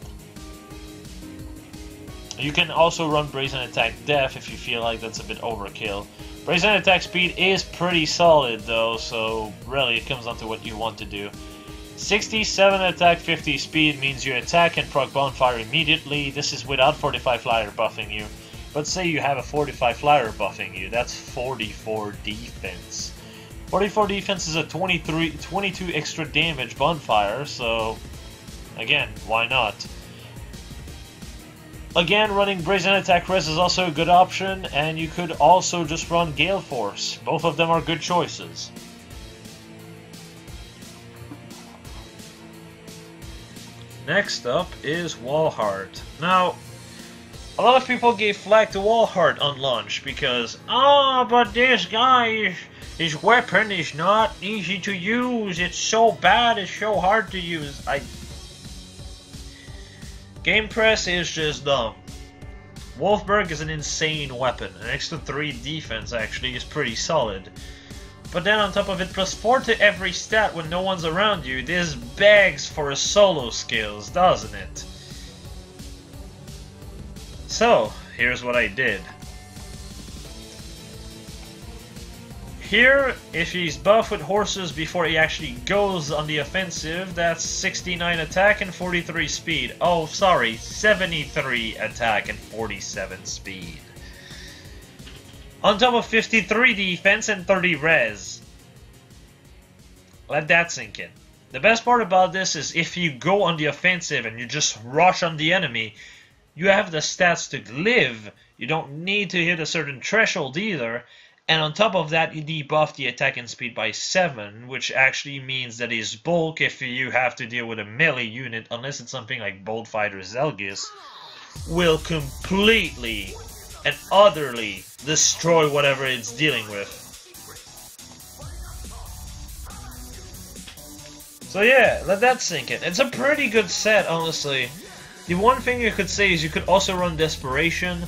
you can also run Brazen attack def if you feel like that's a bit overkill. Brazen attack speed is pretty solid though, so really it comes down to what you want to do. 67 attack, 50 speed means you attack and proc bonfire immediately. This is without 45 flyer buffing you. But say you have a 45 flyer buffing you, that's 44 defense. 44 defense is a 22 extra damage bonfire, so again, why not? Again, running Brazen attack res is also a good option, and you could also just run Gale Force. Both of them are good choices. Next up is Wallheart. Now, a lot of people gave flack to Wallheart on launch because, but this guy, his weapon is not easy to use. It's so bad, it's so hard to use. Game Press is just dumb. Wolfberg is an insane weapon. An extra 3 defense actually is pretty solid. But then on top of it, +4 to every stat when no one's around you. This begs for a solo skills, doesn't it? So, here's what I did. Here, if he's buffed with horses before he actually goes on the offensive, that's 69 attack and 43 speed. Oh, sorry, 73 attack and 47 speed. On top of 53 defense and 30 res. Let that sink in. The best part about this is if you go on the offensive and you just rush on the enemy, you have the stats to live. You don't need to hit a certain threshold either. And on top of that, you debuff the attack and speed by 7, which actually means that his bulk, if you have to deal with a melee unit, unless it's something like Bolt Fighter Zelgis, will completely and utterly destroy whatever it's dealing with. So yeah, let that sink in. It's a pretty good set, honestly. The one thing you could say is you could also run Desperation,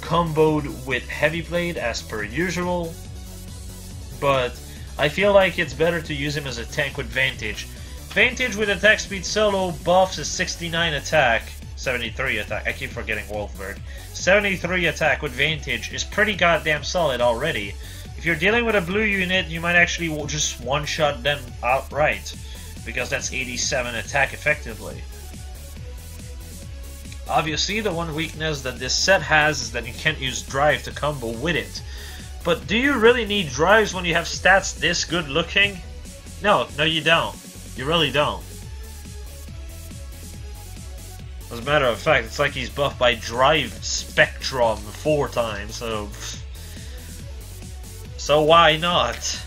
comboed with Heavy Blade as per usual, but I feel like it's better to use him as a tank with Vantage. Vantage with attack speed solo buffs is 69 attack, 73 attack, I keep forgetting Wolfberg. 73 attack with Vantage is pretty goddamn solid already. if you're dealing with a blue unit, you might actually just one-shot them outright, because that's 87 attack effectively. Obviously, the one weakness that this set has is that you can't use drive to combo with it. But do you really need drives when you have stats this good looking? No, you don't. You really don't. As a matter of fact, it's like he's buffed by drive spectrum 4 times, so why not?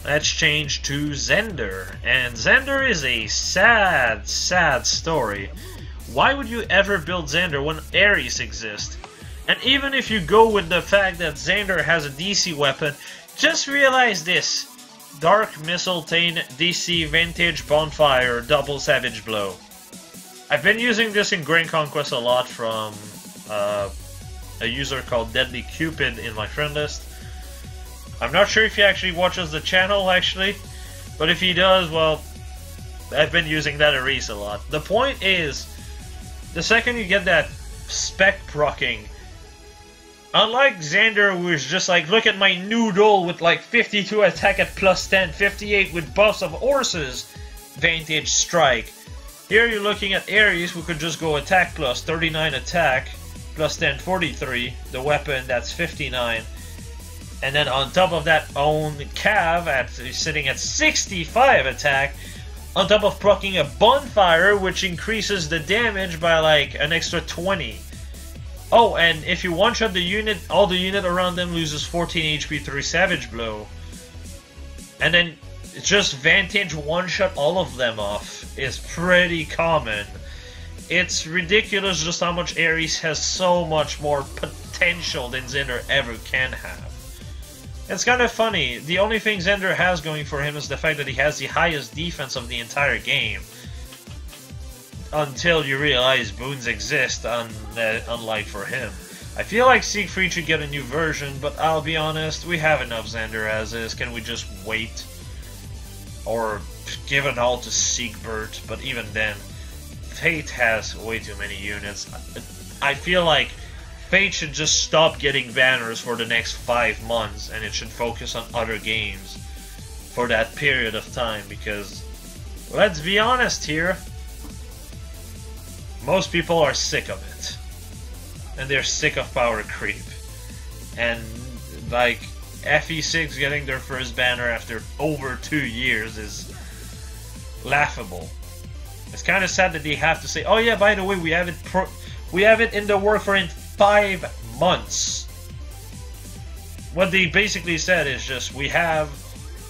Let's change to Zender. And Zender is a sad, sad story. Why would you ever build Zender when Ares exists? And even if you go with the fact that Zender has a DC weapon, just realize this. Dark Missile Tain DC Vintage Bonfire Double Savage Blow. I've been using this in Grand Conquest a lot from a user called Deadly Cupid in my friend list. I'm not sure if he actually watches the channel actually, but if he does, well, I've been using that Ares a lot. The point is, the second you get that spec procking, unlike Xander, who is just like, look at my noodle with like 52 attack at +10, 58 with buffs of horses, Vantage Strike. Here you're looking at Ares, who could just go attack plus 39 attack, +10, 43, the weapon that's 59. And then on top of that, own Cav sitting at 65 attack, on top of proccing a bonfire, which increases the damage by like an extra 20. Oh, and if you one-shot the unit, all the unit around them loses 14 HP through Savage Blow. And then just Vantage one-shot all of them off is pretty common. It's ridiculous just how much Ares has so much more potential than Zender ever can have. It's kind of funny. The only thing Zender has going for him is the fact that he has the highest defense of the entire game. Until you realize boons exist, unlike for him. I feel like Siegfried should get a new version, but I'll be honest, we have enough Zender as is. Can we just wait? Or give it all to Siegbert, but even then, Fate has way too many units. I feel like Fate should just stop getting banners for the next 5 months, and it should focus on other games for that period of time, because, let's be honest here, most people are sick of it. And they're sick of power creep. And, like, FE6 getting their first banner after over 2 years is laughable. It's kind of sad that they have to say, oh yeah, by the way, we have it in the work for 5 months. What they basically said is just, we have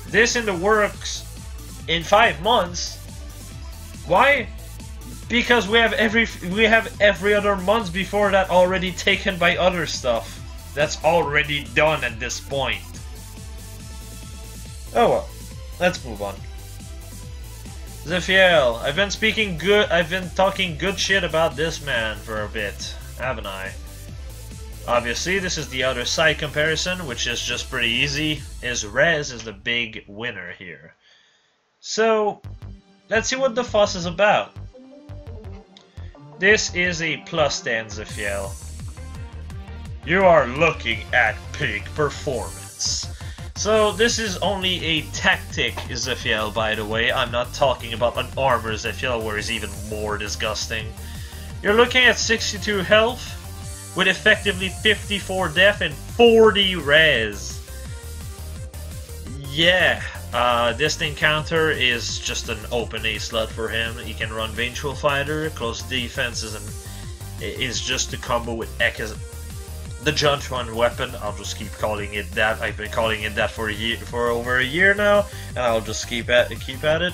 this in the works in 5 months. Why? Because we have every other month before that already taken by other stuff that's already done at this point. Oh well, let's move on. Zephiel, I've been talking good shit about this man for a bit, haven't I? Obviously, this is the other side comparison, which is just pretty easy. Rez is the big winner here. So, let's see what the fuss is about. This is a +10 Zephiel. You are looking at peak performance. So this is only a tactic Zephiel, by the way. I'm not talking about an armor Zephiel, where it's even more disgusting. You're looking at 62 health, with effectively 54 def and 40 res. Yeah, this encounter is just an open A slot for him. He can run Vengeful Fighter, close defense is just a combo with Ekaz. The Judge One weapon, I'll just keep calling it that. I've been calling it that for over a year now, and I'll just keep at it.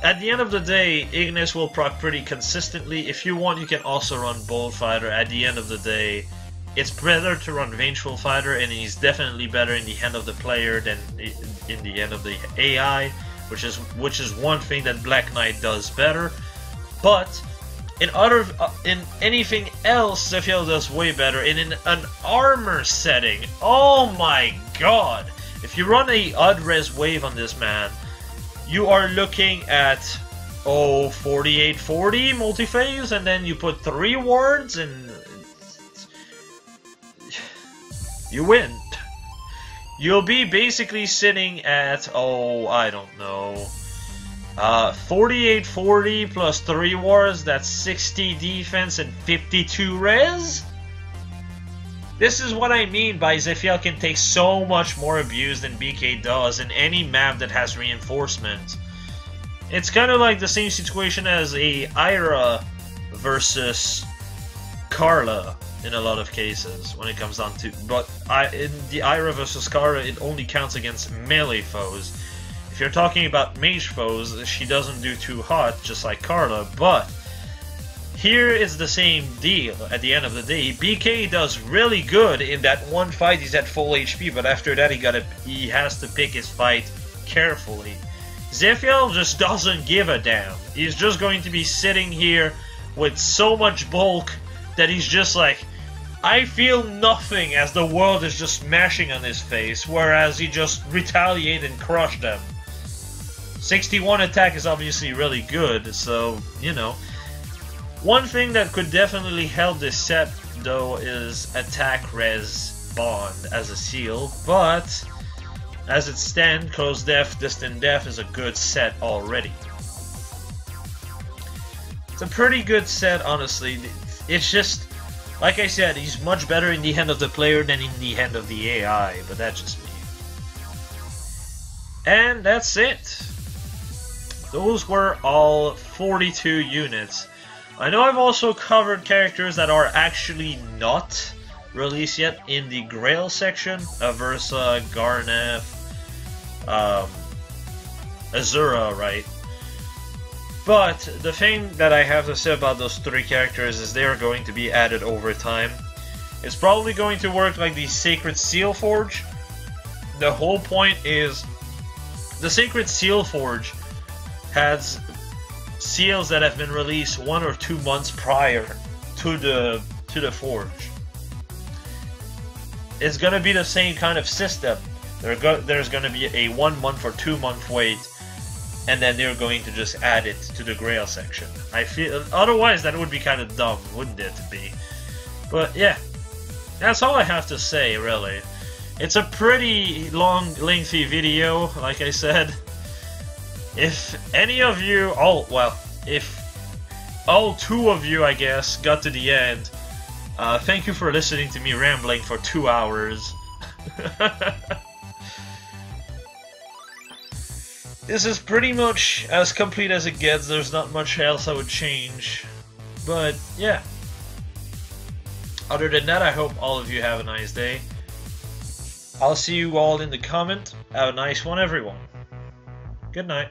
At the end of the day, Ignis will proc pretty consistently. If you want, you can also run Bold Fighter. At the end of the day, it's better to run Vengeful Fighter, and he's definitely better in the hand of the player than in the end of the AI, which is one thing that Black Knight does better. But in anything else, Zephiel does way better. And in an armor setting, oh my god! If you run a odd res wave on this man, you are looking at 4840 multi-phase, and then you put 3 wards, and you win. You'll be basically sitting at, oh, I don't know, 4840 plus 3 wars, that's 60 defense and 52 res? This is what I mean by Zephiel can take so much more abuse than BK does in any map that has reinforcement. It's kind of like the same situation as a Ira versus Carla in a lot of cases when it comes down to, but in the Ira versus Carla it only counts against melee foes. If you're talking about mage foes, she doesn't do too hot, just like Carla, but here it's the same deal at the end of the day. BK does really good in that one fight, he's at full HP, but after that he has to pick his fight carefully. Zephiel just doesn't give a damn. He's just going to be sitting here with so much bulk that he's just like, I feel nothing as the world is just smashing on his face, whereas he just retaliate and crush them. 61 attack is obviously really good, so, you know. One thing that could definitely help this set, though, is attack res bond as a seal, but as it stands, close def, distant def is a good set already. It's a pretty good set, honestly. It's just, like I said, he's much better in the hand of the player than in the hand of the AI, but that's just me. And that's it. Those were all 42 units. I know I've also covered characters that are actually not released yet in the Grail section. Aversa, Garneth, Azura, right? But the thing that I have to say about those 3 characters is they are going to be added over time. It's probably going to work like the Sacred Seal Forge. The whole point is the Sacred Seal Forge has seals that have been released 1 or 2 months prior to the forge. It's gonna be the same kind of system. There's gonna be a 1 month or 2 month wait, and then they're going to just add it to the Grail section. I feel otherwise that would be kind of dumb, wouldn't it be? But yeah, that's all I have to say really. It's a pretty long, lengthy video, like I said. If any of you, if all 2 of you, I guess, got to the end, thank you for listening to me rambling for 2 hours. This is pretty much as complete as it gets. There's not much else I would change. But, yeah. Other than that, I hope all of you have a nice day. I'll see you all in the comment. Have a nice one, everyone. Good night.